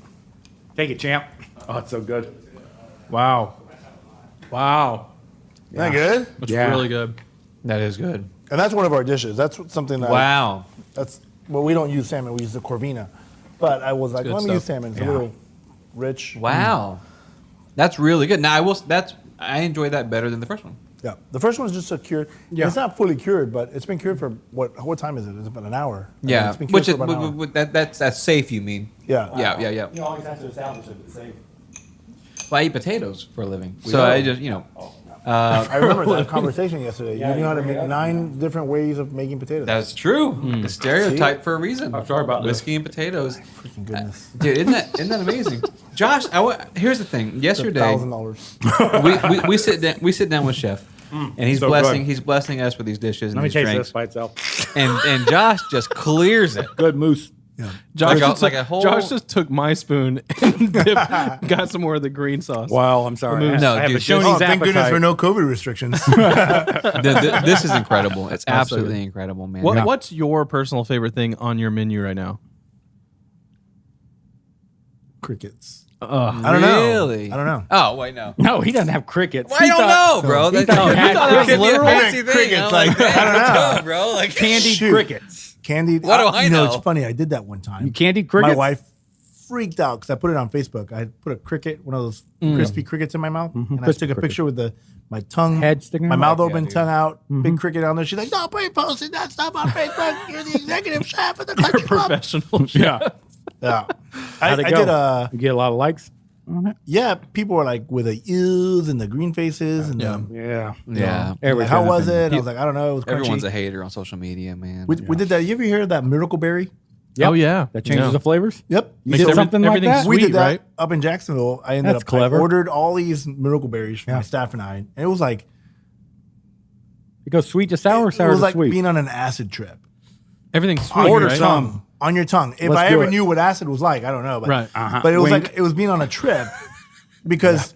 Take it, champ. Oh, it's so good. Wow, wow, Isn't that good? it's Yeah. really good. that is good. And that's one of our dishes. That's something that Wow. that's well, we don't use salmon. We use the corvina. But I was like, good let me stuff. use salmon. It's a little rich. Wow. That's really good. Now I enjoy that better than the first one. Yeah. The first one is just a cured. Yeah. It's not fully cured, but it's been cured for what time is it? It's about an hour. I mean, Yeah. it's been cured Which for is about an hour. that's safe. You mean? Yeah. Yeah. You always have to establish if it's safe. Well, I eat potatoes for a living, so I just I remember that conversation yesterday. You knew how to make 9 different ways of making potatoes. That's true. The stereotype for a reason. I'm sorry about this. whiskey and potatoes. Freaking goodness. Dude, isn't that amazing? Josh, here's the thing. Yesterday, $1,000. we sit down with Chef, and he's so blessing us with these dishes and Let me these taste drinks, this by itself. and Josh just clears it. Good moose. Yeah. Josh, Like a whole- Josh just took my spoon and got some more of the green sauce. Wow, I'm sorry. moose. No, I have dude, a Shoney's Oh, thank goodness appetite. for no COVID restrictions. This is incredible. It's absolutely incredible, man. What's your personal favorite thing on your menu right now? Crickets. Ugh. I don't know. Really? I don't know. Oh wait, no. No, he doesn't have crickets. I don't know, bro. he That, thought you had that could be a literal fancy thing. crickets, I'm like, man, I don't what's know. up, bro. Like Candied Shoot. crickets. Candied. What do I You know, know? it's funny. I did that one time. You candied crickets? My wife freaked out because I put it on Facebook. I put a cricket, one of those crispy crickets in my mouth, and I Crispy took a picture with my tongue, Head sticking my out. mouth Yeah, open, dude. tongue out, big cricket on there. She's like, "No, be posting that stuff on Facebook. You're the executive chef of the country club." Professional. Yeah. Yeah, How'd it I go? did. You get a lot of likes on it? Yeah, people were like with the ews and the green faces, and Yeah. Yeah. Yeah. like, how was it? And I was like, I don't know. It was crunchy. Everyone's a hater on social media, man. We did that. You ever hear of that miracle berry? Yep. Oh yeah, That changes Yeah. the flavors? Yep. You Makes did every- something like everything that? we sweet, did that right? up in Jacksonville. I ended That's up clever. I ordered all these miracle berries for my staff and I, and it was like It goes sweet to sour, it sour was to like sweet. being on an acid trip. Everything's sweet, Order right? some on your tongue. If Let's I do ever it. knew what acid was like, I don't know, but Right. but it was Wink. like it was being on a trip because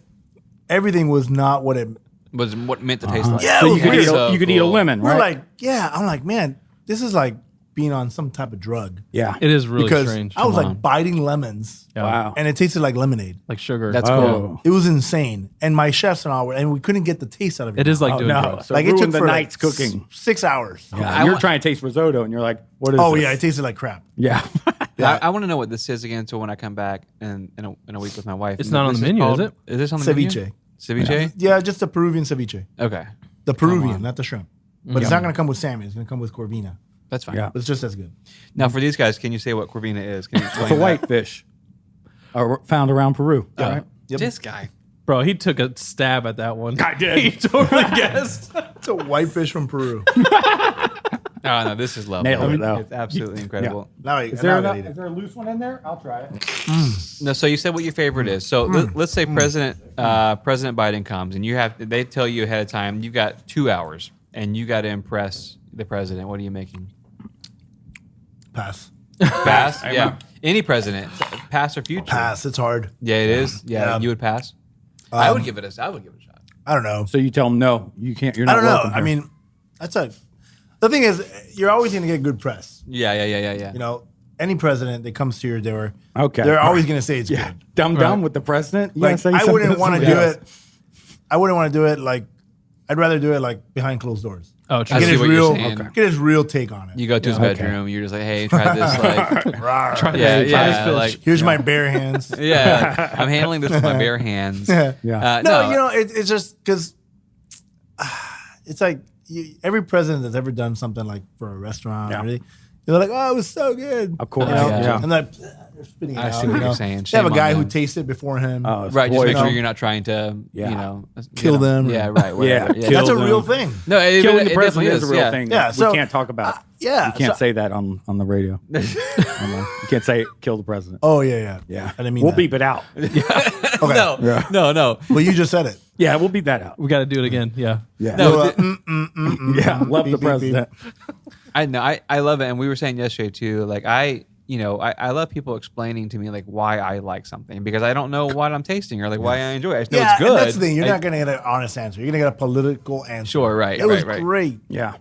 everything was not what it. was what meant to taste like. Yeah, so it you was could, weird. eat a, you could eat a cool. lemon, We're right? like, yeah. I'm like, man, this is like being on some type of drug. yeah. It is really because strange. I was Come like on. biting lemons, Yeah. Wow. and it tasted like lemonade. like sugar. That's Oh. cool. It was insane, and my chefs and all were, and we couldn't get the taste out of it. It is like Oh, doing no. drugs. So like it it took ruined the for night's like cooking. 6 hours. Yeah. You're trying to taste risotto, and you're like, what is Oh this? yeah, it tasted like crap. Yeah. I want to know what this is again. So when I come back in a week with my wife, It's not on This the menu, called- is it? Is this on the Ceviche. menu? Ceviche. Yeah, just the Peruvian ceviche. Okay, The Peruvian, not the shrimp. But it's Yeah. not going to come with salmon. It's going to come with corvina. that's fine. Yeah. It's just as good. Now for these guys, can you say what corvina is? Can you explain It's a that? white fish found around Peru. Yep. This guy. Bro, he took a stab at that one. I did. He totally guessed. It's a white fish from Peru. Oh no, this is lovely. Nailed it, though. It's absolutely incredible. Now I, Is now there, I gotta eat it. a loose one in there? I'll try it. No, so you said what your favorite is. So let's say President Biden comes and they tell you ahead of time you've got 2 hours and you got to impress the president. What are you making? Pass. Pass. Yeah. Any president, past or future. Pass. It's hard. Yeah, it is. Yeah, Yeah. you would pass. I would give it a shot. I don't know. So you tell them no, you can't. You're I not don't know. welcome I here. mean, the thing is, you're always going to get good press. Yeah. You know, any president that comes to your door, Okay. they're always going to say it's good. Dumb with the president. You gotta Like, say I something wouldn't want to somebody do else. it. I wouldn't want to do it like. I'd rather do it like behind closed doors. Oh, I true. see Get his what you're real, saying. get his real take on it. You go to his bedroom. You're just like, hey, try this. Like, Rawr. yeah. Like, Here's my bare hands. yeah. I'm handling this with my bare hands. Yeah. No, you know, it's just because it's like every president that's ever done something like for a restaurant, Yeah. or they're like, "Oh, it was so good." Of course. You know? Yeah. And like they're spitting it I out. see what you you're know? saying. They have a Shame guy on who them. tasted before him. Oh, it's Right, just make poison. sure you're not trying to, Yeah. you know, Kill them or- Yeah, right. Whatever. Yeah, Yeah, That's a kill real them. thing. No, it, Killing it the president definitely is a real yeah. thing. Yeah, we so, can't talk about. Yeah, You can't so- say that on the radio. You can't say kill the president. Oh yeah. Yeah, I didn't mean we'll that. beep it out. Okay. No. Well, you just said it. Yeah, we'll beep that out. We got to do it again. Yeah. Yeah, No, yeah. Love the beep, beep, beep. president. I know. I love it. And we were saying yesterday too, like I love people explaining to me like why I like something because I don't know what I'm tasting or like why I enjoy it. I just know Yeah, it's good. and that's the thing. You're I- not going to get an honest answer. You're going to get a political answer. Sure, right. It was right. great. Yeah,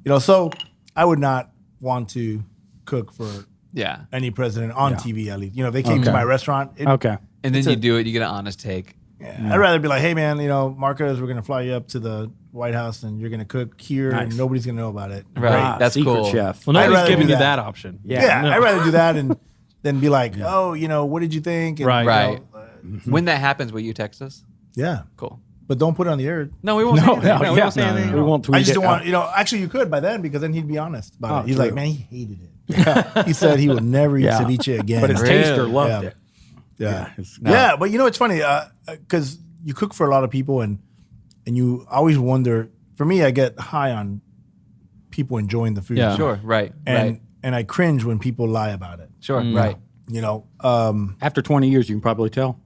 You know, so I would not want to cook for Yeah. any president on TV at least. You know, if they came to Okay. my restaurant. okay. And then It's you a- do it, you get an honest take. I'd rather be like, hey, man, you know, Marcos, we're going to fly you up to the White House and you're going to cook here Nice. and nobody's going to know about it. Right. That's secret cool. chef. Well, I'd nobody's rather giving do you that. that option. Yeah, No. I'd rather do that and then be like, oh, you know, what did you think? And, Right. you know, Right. When that happens, will you text us? yeah. Cool. But don't put it on the air. No, we won't say anything. No, we won't say anything. We won't tweet I just it don't out. want, you know, actually you could by then because then he'd be honest about Oh, it. He's true. like, man, he hated it. He said he would never eat Yeah. ceviche again. But his Really? taster loved Yeah. it. Yeah. it's- Yeah, but you know it's funny because you cook for a lot of people and you always wonder. For me, I get high on people enjoying the food. Yeah. Sure. Right. and I cringe when people lie about it. Sure. Right. You know, After 20 years, you can probably tell.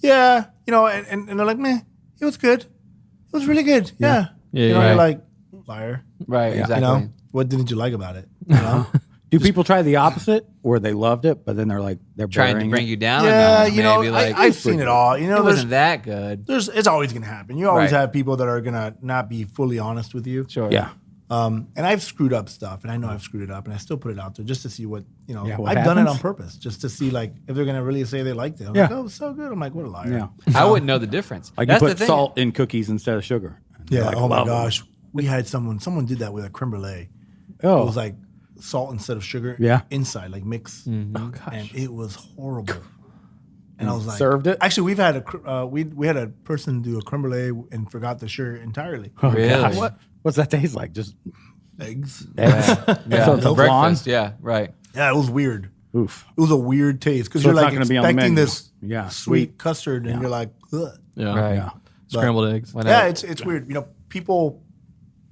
yeah, you know, and they're like, man, it was good. It was really good. Yeah, Yeah, you know, right. you're like liar. Right. You Exactly. know, what didn't you like about it? You know. Do people try the opposite, where they loved it, but then they're like they're Trying to burying bring it? you down. Yeah, enough, you know, maybe, like, I've seen it all. You know, it there's wasn't that good. it's always gonna happen. You always Right. have people that are gonna not be fully honest with you. Sure. Yeah, And I've screwed up stuff, and I know I've screwed it up, and I still put it out there just to see what you know. Yeah, what I've done it on happens? purpose, just to see like if they're gonna really say they liked it. I'm Yeah. like, oh, it was so good. I'm like, what a liar. yeah. I wouldn't know the difference. Like That's you the put thing. salt in cookies instead of sugar. And Yeah. they're like, Oh my love them. gosh, we had someone did that with a creme brulee. Oh, It was like salt instead of sugar. Yeah. Inside, like mix. Oh, And it was horrible. And I was like, served it? Actually, we've had we had a person do a creme brulee and forgot the sugar entirely. Oh, Really? gosh. What? What's that taste like? Just Eggs. eggs. Yeah. So it's a breakfast. flan? Yeah. Right. Yeah, it was weird. Oof. It was a weird taste because So you're it's like not gonna be on the expecting menu. this Yeah, sweet sweet. custard, and you're like, ugh. Yeah. Right. Yeah. Scrambled eggs. Whatever. Yeah, it's weird. You know,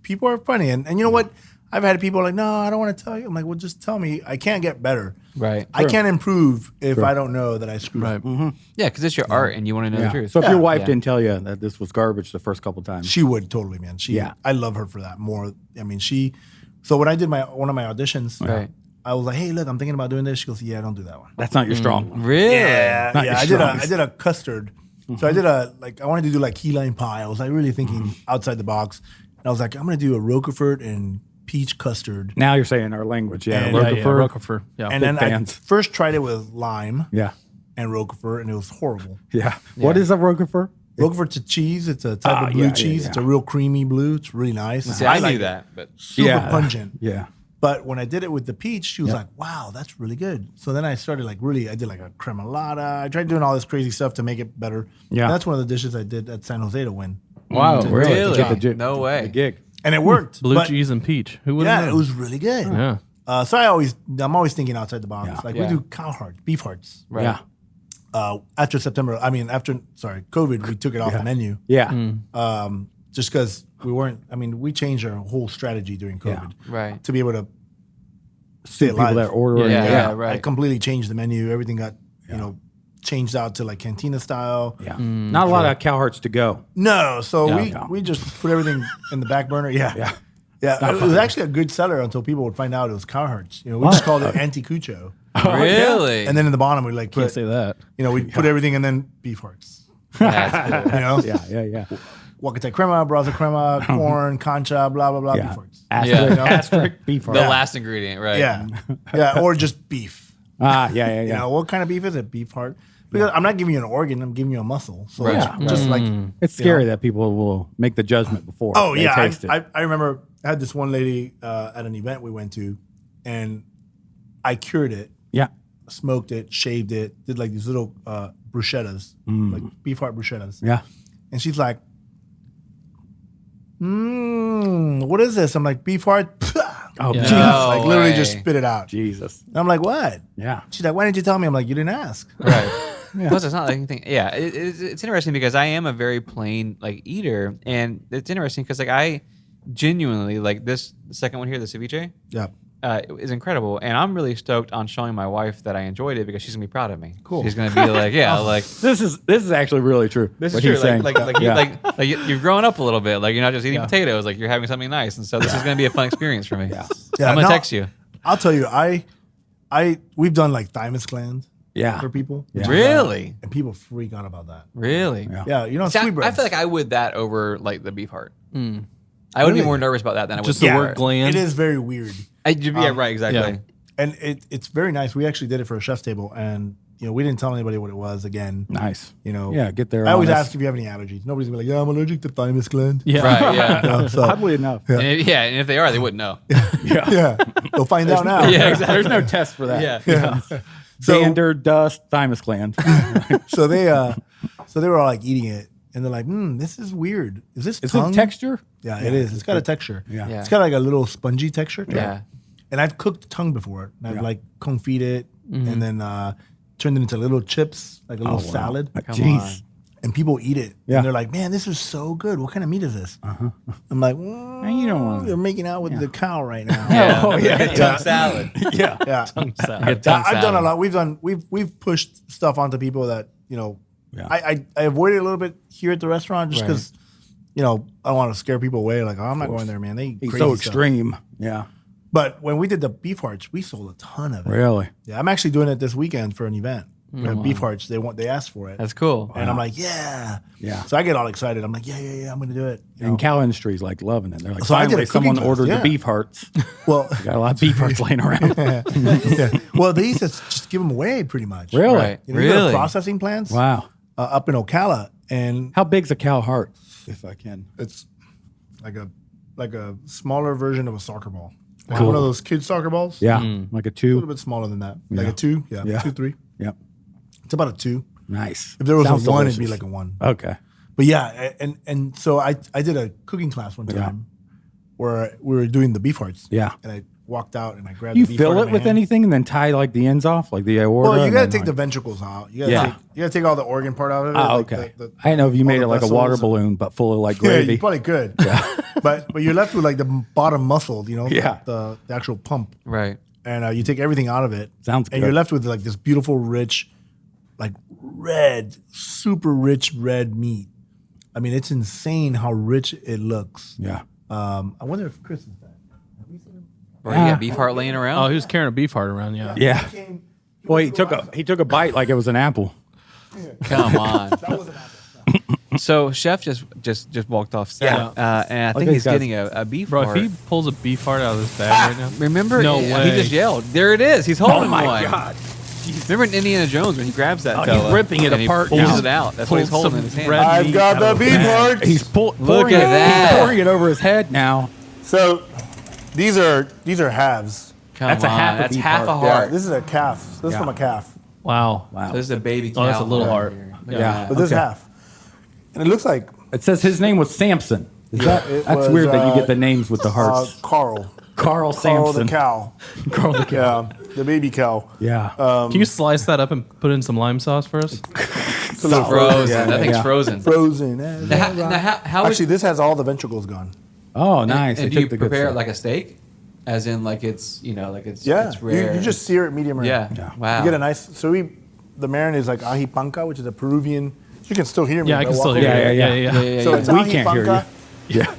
people are funny, and you know what? I've had people like, no, I don't want to tell you. I'm like, well, just tell me. I can't get better. Right. I can't improve if I don't know that I screwed up. Right. Yeah, because it's your art, and you want to know Yeah. the truth. So if your wife Yeah. didn't tell you that this was garbage the first couple times, She would totally, man. Yeah. I love her for that more. I mean, so when I did one of my auditions, Right. I was like, hey, look, I'm thinking about doing this. She goes, yeah, don't do that one. that's not your strong one. Really? Yeah, Not yeah. your I strongest. did a custard. So I did I wanted to do like key lime pie. I was like really thinking outside the box. And I was like, I'm gonna do a Roquefort and peach custard. Now you're saying our language. Yeah, And- Yeah, Roquefort. Roquefort. Yeah. And then fans. I first tried it with lime Yeah, and Roquefort, and it was horrible. yeah. What is a Roquefort? Roquefort's a cheese. It's a type of blue yeah, cheese. yeah. It's a real creamy blue. It's really nice. See, I like knew it. that, but Super pungent. Yeah. But when I did it with the peach, she was like, wow, that's really good. So then I started I did like a cremolata. I tried doing all this crazy stuff to make it better. Yeah. And that's one of the dishes I did at San Jose to win. Wow, really? Really? To get No way. The gig. And it worked. Blue But, cheese and peach. Who would Yeah, have it was really good. Yeah. So I'm always thinking outside the box. Yeah. Like Yeah. we do cow hearts, beef hearts. right. Yeah. After COVID, we took it off the menu. Yeah. Just because we changed our whole strategy during COVID. Right. To be able to stay People alive. that order. Yeah, and- yeah. I right. completely changed the menu. Everything got, changed out to like cantina style. Yeah. Not a lot of cow hearts to go. No, so Yeah. we just put everything in the back burner. Yeah. Yeah. Yeah. It was actually a good seller until people would find out it was cow hearts. We just called it anticucho. Really? And then in the bottom we like Can't put say that. we put everything and then beef hearts. That's cool. You know, Yeah. Huacatay crema, braza crema, corn, concha, blah blah blah. Yeah. Beef hearts. Asterisk, Yeah. asterisk beef The heart. last ingredient, right? Yeah, or just beef. Yeah. You know, what kind of beef is it? Beef heart. Because I'm not giving you an organ, I'm giving you a muscle. So Right. it's just like, It's scary that people will make the judgment before. oh they yeah, taste it. I remember I had this one lady at an event we went to, and I cured it, yeah. smoked it, shaved it, did like these little bruschettas, like beef heart bruschettas. Yeah. And she's like, what is this? I'm like, beef heart. Oh, Yeah. Jesus. No Like literally way. just spit it out. Jesus. And I'm like, what? Yeah. She's like, why didn't you tell me? I'm like, you didn't ask. Right. Plus, it's not like anything. Yeah, it's interesting because I am a very plain like eater, and it's interesting because like I genuinely like this the second one here, the ceviche, Yeah. is incredible, and I'm really stoked on showing my wife that I enjoyed it because she's gonna be proud of me. Cool. She's gonna be like, yeah, like This is actually really true. this what is true. he's saying. You've grown up a little bit. Like you're not just eating potatoes. Like you're having something nice, and so this is gonna be a fun experience for me. Yeah, I'm gonna no, text you. I'll tell you, we've done like thymus glands Yeah. for people. Yeah. Really, And people freak out about that. really. Yeah. Yeah, you know, See, I sweetbreads. feel like I would that over like the beef heart. I would be Really? more nervous about that than I would Just beef the word heart. gland. It is very weird. Yeah, right, exactly. yeah. And it's very nice. We actually did it for a chef's table, and we didn't tell anybody what it was. Again, Nice. you Yeah, get there I always honest. ask if you have any allergies. Nobody's gonna be like, yeah, I'm allergic to thymus gland. Yeah. Right, yeah. So, Oddly enough. And if they are, they wouldn't know. yeah, they'll find out now. Yeah, exactly. There's no test for that. Yeah. So- Dander, dust, thymus gland. So they were all like eating it, and they're like, this is weird. Is this Is tongue? it texture? Yeah, it is. It's got a texture. Yeah. Yeah. It's got like a little spongy texture. to it. Yeah. And I've cooked tongue before. And I've Yeah. like confit it and then turned it into little chips, like a little salad. Come Jeez. And people eat it. Yeah. And they're like, man, this is so good. What kind of meat is this? I'm like, You don't want you're making out with the cow right now. Yeah. Oh, yeah. Tongue salad. Yeah. Yeah. Tongue I've done a salad. lot. We've pushed stuff onto people that, Yeah. I avoid it a little bit here at the restaurant just Right. because, I don't want to scare people away. Like, oh, I'm not going there, man. They eat He's crazy so stuff. extreme. Yeah. But when we did the beef hearts, we sold a ton of it. Really? Yeah, I'm actually doing it this weekend for an event. We have beef hearts. They asked for it, That's cool. and I'm like, yeah. Yeah. So I get all excited. I'm like, yeah, I'm gonna do it. You know? And cow industry's like loving it. They're like, So I did finally a cooking someone class, ordered yeah. the beef hearts. Well, Got a lot of beef hearts laying around. yeah. Well, they used to just give them away pretty much. Really? Right. You know, you go to Really? processing plants Wow. up in Ocala, and How big's a cow heart, if I can? it's like a smaller version of a soccer ball. Like Cool. one of those kids soccer balls. Yeah. Like a A little two. bit smaller than that. Like Yeah. a 2. Yeah. Yeah. 2, 3. Yep. It's about a 2. Nice. If there was Sounds a 1, delicious. it'd be like a 1. Okay. But yeah, and so I did a cooking class one time where we were doing the beef hearts. Yeah. And I walked out and I grabbed You the beef fill heart it in my with hand. anything and then tie like the ends off, like the aorta? Well, you and gotta then, take the like- ventricles out. You Yeah. gotta take all the organ part out of it. Oh, like okay. the- I know if you all made the it like a vessels water and- balloon, but full of like Yeah, gravy. you probably could. but you're left with like the bottom muscle, Yeah. the actual pump, Right. and you take everything out of it. Sounds And good. you're left with like this beautiful, rich, like red, super rich red meat. I mean, it's insane how rich it looks. Yeah. I wonder if Chris is back. Or you got beef heart laying around. Oh, he was carrying a beef heart around. Yeah. Yeah. Well, he took a bite like it was an apple. Come on. That wasn't apple. So chef just walked off set, Yeah. and I think these he's guys- getting a beef Bro, heart. if he pulls a beef heart out of this bag right now. Remember? No he way. just yelled. There it is. He's holding one. God. Remember in Indiana Jones when he grabs that Oh, he's fella ripping it and apart He pulls now. it out. That's what he's Pulled holding in some his hand. red I've meat got out the of beef bag. heart. He's pouring at it. that. He's pouring it over his head now. So these are halves. Come That's a on. half a That's beef half a heart. Yeah, heart. this is a calf. This is Yeah. from a calf. Wow. Wow. So this is a baby cow. Oh, that's a little heart. here. Yeah. But this is half. And it looks like It says his name was Samson. Is that, it that's was, weird that you get the names with the hearts. Carl. Carl Carl Samson. the cow. Carl the cow. Yeah, the baby cow. Yeah. Can you slice that up and put in some lime sauce for us? It's a little Frozen. Yeah, That thing's yeah. frozen. frozen. Now, how would Actually, this has all the ventricles gone. Oh, nice. And They do you took the good prepare it stuff. like a steak? As in, like it's like it's Yeah, it's rare. you just sear it medium rare. yeah. Yeah. Wow. You get a nice. So the marinade is like aji panca, which is a Peruvian. You can still hear me. Yeah, I if can still walk hear over. you. Yeah. yeah. So it's We aji can't hear panca. Yeah.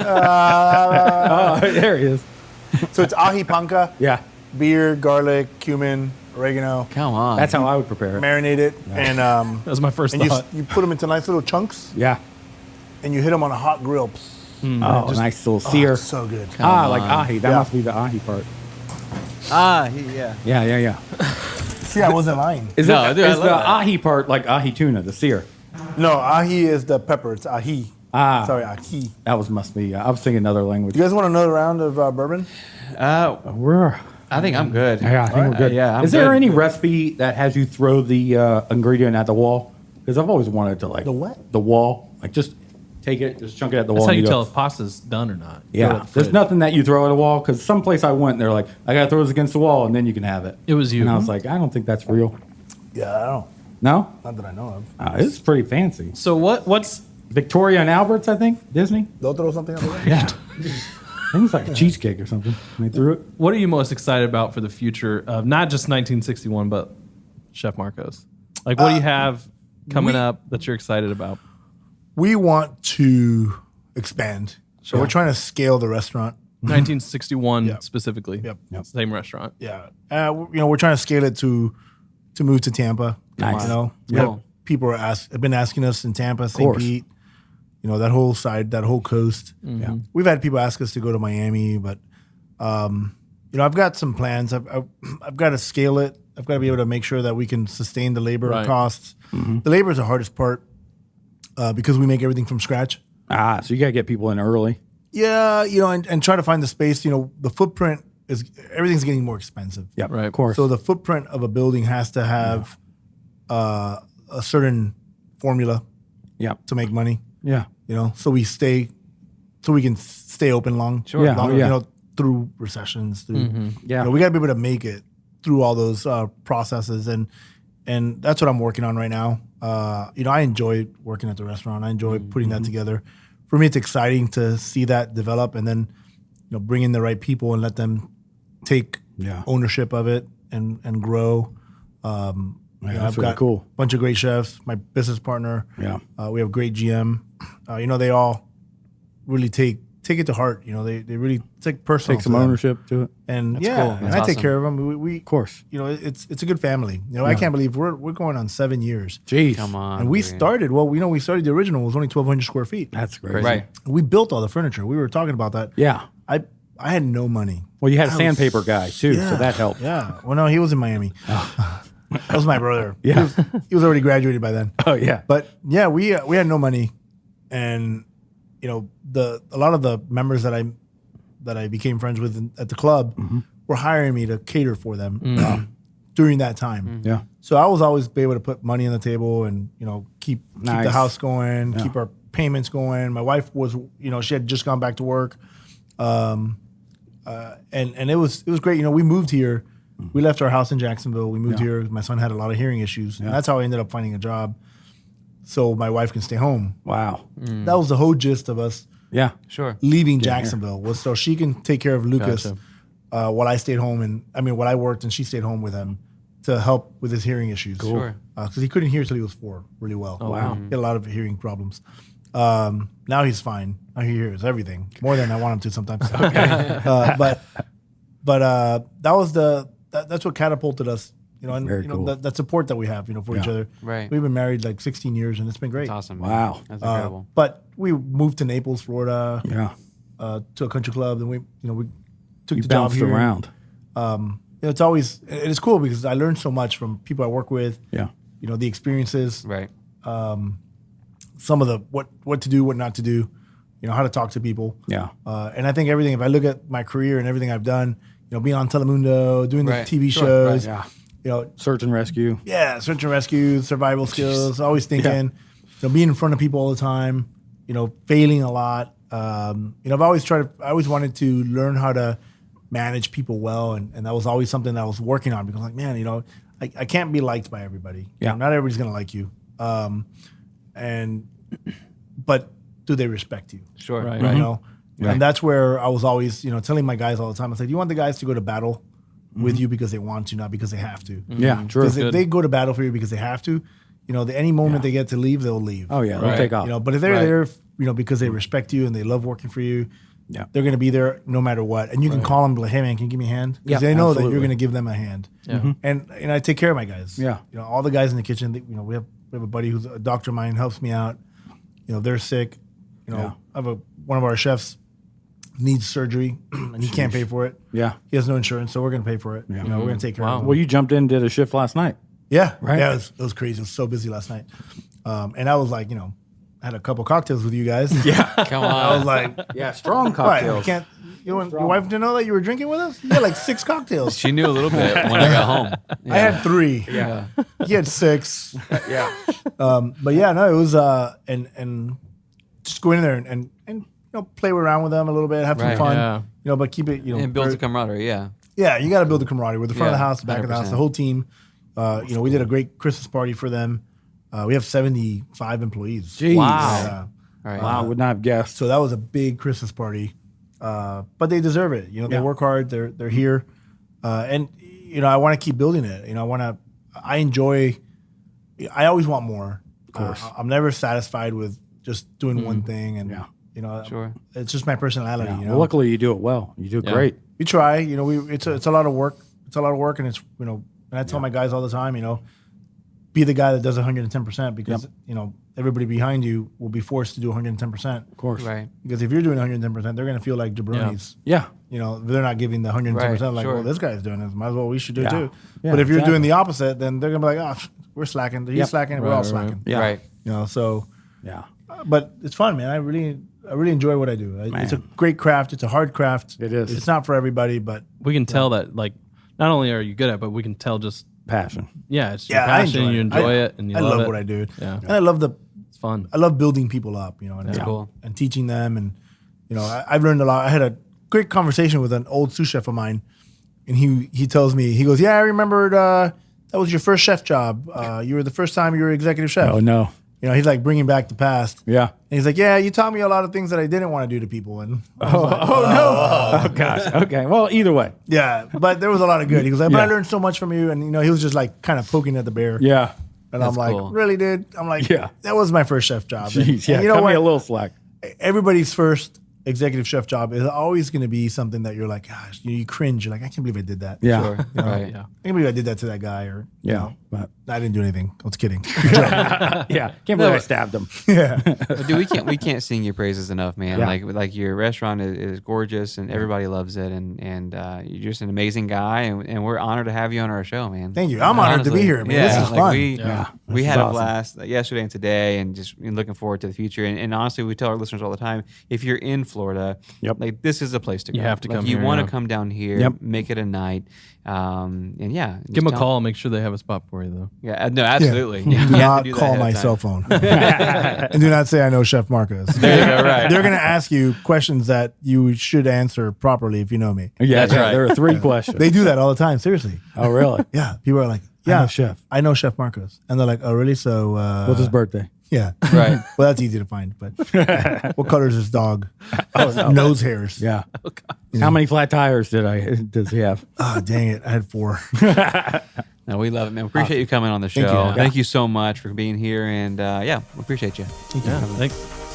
Oh, there he is. So it's aji panca, Yeah. beer, garlic, cumin, oregano. Come on. That's how I would prepare it. Marinate it, and That was my first thought. you put them into nice little chunks, Yeah. and you hit them on a hot grill. Oh, nice little sear. It's so good. Like ahi. That Yeah. must be the ahi part. Yeah. Yeah. See, I wasn't lying. Is No, it, dude, I is love the that. ahi part like ahi tuna, the sear? No, ahi is the pepper. It's ahi. Sorry, ahi. That must be. I was thinking another language. You guys want another round of bourbon? I think I'm good. Yeah, I think we're good. Yeah. Is there any recipe that has you throw the ingredient at the wall? Because I've always wanted to The what? The wall. Like just take it, just chunk it at the That's wall. how and you go, tell if pasta's done or not. Throw it Yeah. at the There's fridge. nothing that you throw at a wall because someplace I went, they're like, I got to throw this against the wall and then you can have it. It was you. And I was like, I don't think that's real. Yeah, I don't. No? Not that I know of. It's pretty fancy. So what's Victoria and Albert's, I think. Disney. They'll throw something up there. Yeah. I think it's like a cheesecake or something. And they threw it. what are you most excited about for the future of not just 1961 but Chef Marcos? Like what do you have coming up that you're excited about? We want to expand, so we're trying to scale the restaurant. 1961 specifically. Yep. Same restaurant. Yeah, we're trying to scale it to move to Tampa. Nice. You know, Cool. people have been asking us in Tampa, St. course. Pete. You know, that whole side, that whole coast. Yeah. We've had people ask us to go to Miami, but I've got some plans. I've got to scale it. I've got to be able to make sure that we can sustain the labor Right. costs. The labor is the hardest part because we make everything from scratch. So you got to get people in early. Yeah, and try to find the space. The footprint is everything's getting more expensive. Yep. Right. Of course. So the footprint of a building has to have a certain formula Yep. to make money. Yeah. So we can stay open long. Sure. Yeah, longer, yeah. through recessions. Through Yeah. we got to be able to make it through all those processes, and that's what I'm working on right now. I enjoy working at the restaurant. I enjoy putting that together. For me, it's exciting to see that develop, and then bring in the right people and let them take Yeah. ownership of it and grow. that's I've really got cool. a bunch of great chefs. My business partner. Yeah. We have great GM. They all really take it to heart. They really take personal. Take some to them. ownership to it. And That's yeah, cool. and That's I take awesome. care of them. We Of course. it's a good family. I can't believe we're going on 7 years. Jeez. Come on. And we dude. started we started the original was only 1,200 square feet. That's crazy. Right. We built all the furniture. We were talking about that. Yeah. I had no money. Well, you had a I was- sandpaper guy too, so that helped. Yeah. Well, no, he was in Miami. That was my brother. Yeah. He was already graduated by then. Oh yeah. But yeah, we had no money, and a lot of the members that I became friends with at the club were hiring me to cater for them during that time. Yeah. So I was always able to put money on the table and keep Nice. the house going, Yeah. keep our payments going. My wife was she had just gone back to work, and it was great. We moved here. We left our house in Jacksonville. We moved here. My son had a lot of hearing issues, and that's how I ended up finding a job, so my wife can stay home. Wow. That was the whole gist of us Yeah. Sure. leaving Jacksonville was so she can take care of Lucas Gotcha. while I stayed home, while I worked and she stayed home with him to help with his hearing issues. Sure. Because he couldn't hear till he was 4 really well. Oh, wow. He had a lot of hearing problems. Now he's fine. Now he hears everything more than I want him to sometimes. But that was that's what catapulted us. And Very cool. that support that we have, for each Yeah. other. Right. We've been married like 16 years and it's been great. That's awesome. man. Wow. That's incredible. But we moved to Naples, Florida, Yeah. to a country club, and we took You the job bounced here. around. It's always it's cool because I learned so much from people I work with. Yeah. The experiences, right. some of the what to do, what not to do, how to talk to people. Yeah. And I think everything. If I look at my career and everything I've done, being on Telemundo, doing Right. the TV Sure. shows, Yeah. search and rescue. and rescue, survival skills. Always thinking, being in front of people all the time. Failing a lot. I've always I always wanted to learn how to manage people well, and that was always something that I was working on because, like, man, I can't be liked by everybody. Yeah. Not everybody's gonna like you. But do they respect you? Sure. Right. Right. Right. And that's where I was always, telling my guys all the time. I said, you want the guys to go to battle with you because they want to, not because they have to. Yeah. True. Because if Good. they go to battle for you because they have to, any moment they get to leave, they'll leave. Oh yeah. They'll Right. take off. But if they're Right. there, because they respect you and they love working for you, Yeah. they're going to be there no matter what. And you can call them like, hey, man, can you give me a hand? Because Yeah, they know that absolutely. you're going to give them a hand. Yeah. And I take care of my guys. Yeah. You know, all the guys in the kitchen, we have a buddy who's a doctor of mine, helps me out. You know, they're sick. You know, Yeah. I have one of our chefs needs surgery and he can't pay for it. Yeah. He has no insurance, so we're going to pay for it. Yeah. You know, we're going to take care of him. Well, you jumped in and did a shift last night. Yeah, Right. Yeah, it was crazy. It was so busy last night, and I was like, I had a couple cocktails with you guys. Yeah, Come I on. was like, Yeah, strong what? You cocktails. can't. You want your wife to know that you were drinking with us? You had like 6 cocktails. She knew a little bit when I got home. I had 3. Yeah. He had 6. Yeah. But yeah, no, it was and just go in there and play around with them a little bit, have some Right. fun. Yeah. But keep it And builds a camaraderie, yeah. Yeah, you got to build the camaraderie with the front of the Yeah, house, the back of the house, 100%. the whole team. We did a great Christmas party for them. We have 75 employees. Jeez. Wow. Yeah. All right. Wow. I would not have guessed. So that was a big Christmas party. But they deserve it. They Yeah. work hard. They're here. And I want to keep building it. I always want more. Of course. I'm never satisfied with just doing one thing. And, Yeah. Sure. it's just my personality. Yeah. Well, luckily, you do it well. You do it Yeah. great. We try. It's a lot of work. It's a lot of work, and it's and I tell my guys all the time, be the guy that does 110% because everybody behind you will be forced to do 110%. Of course. Right. Because if you're doing 110%, they're going to feel like jabronis. Yeah. They're not giving the 110%. Right, Like, sure. well, this guy's doing this. Might as well we should do it Yeah. too. Yeah, But if you're exactly. doing the opposite, then they're going to be like, oh, we're slacking. He's Yep. slacking. We're Right, all right. slacking. Yeah. Right. So, Yeah. but it's fun, man. I really enjoy what I do. It's a great craft. It's a hard craft. It is. It's not for everybody, but We can tell that, like, not only are you good at it, but we can tell just, Passion. it's your I passion. You enjoy I- it, and you I love love it. what I do. Yeah. And I love It's fun. I love building people up, and, Cool. and teaching them. And, I've learned a lot. I had a great conversation with an old sous chef of mine, and he tells me, he goes, yeah, I remembered that was your first chef job. You were the first time you were executive chef. Oh, no. He's like bringing back the past. Yeah. And he's like, yeah, you taught me a lot of things that I didn't want to do to people. And I was like, Oh, gosh. Okay. Well, either way. yeah, but there was a lot of good. He goes, but I Yeah. learned so much from you. And, he was just like kind of poking at the bear. Yeah. And That's I'm like, cool. really, dude? I'm like, Yeah. that was my first chef job. And- Jeez. Yeah. and you know Cut me a what? little slack. Everybody's first executive chef job is always going to be something that you're like, gosh, you cringe. You're like, I can't believe I did that. Yeah. Sure. Right. Yeah. I can't believe I did that to that guy. Or, Yeah. But I didn't do anything. I was kidding. yeah. Can't believe I stabbed him. yeah. But dude, we can't sing your praises enough, man. Yeah. Like your restaurant is gorgeous and everybody loves it, and you're just an amazing guy, and we're honored to have you on our show, man. Thank you. I'm honored to be here, man. This is fun. We Yeah. we This had is a awesome. blast yesterday and today, and just looking forward to the future. And honestly, we tell our listeners all the time, if you're in Florida, Yep. like this is a place to go. You have to Like, come You here, want to yeah. come down here, Yep. make it a night, and yeah, Give them a just call. Make sure they have a spot for you, though. Yeah, no, absolutely. Do You have to not do that call ahead of my time. cell phone. And do not say I know Chef Marcos. There you go, right. They're going to ask you questions that you should answer properly if you know me. Yeah. That's right. There are 3 questions. They do that all the time. Seriously. Oh, really? Yeah. People are like, I yeah, know Chef. I know Chef Marcos. And they're like, oh, really? So, What's his birthday? yeah. Right. Well, that's easy to find. But what color is his dog? Nose hairs. Yeah. How many flat tires does he have? Oh, dang it. I had 4. No, we love it, man. We appreciate you coming on the show. Thank you. Thank you so much for being here, and we appreciate you. Yeah. Thanks.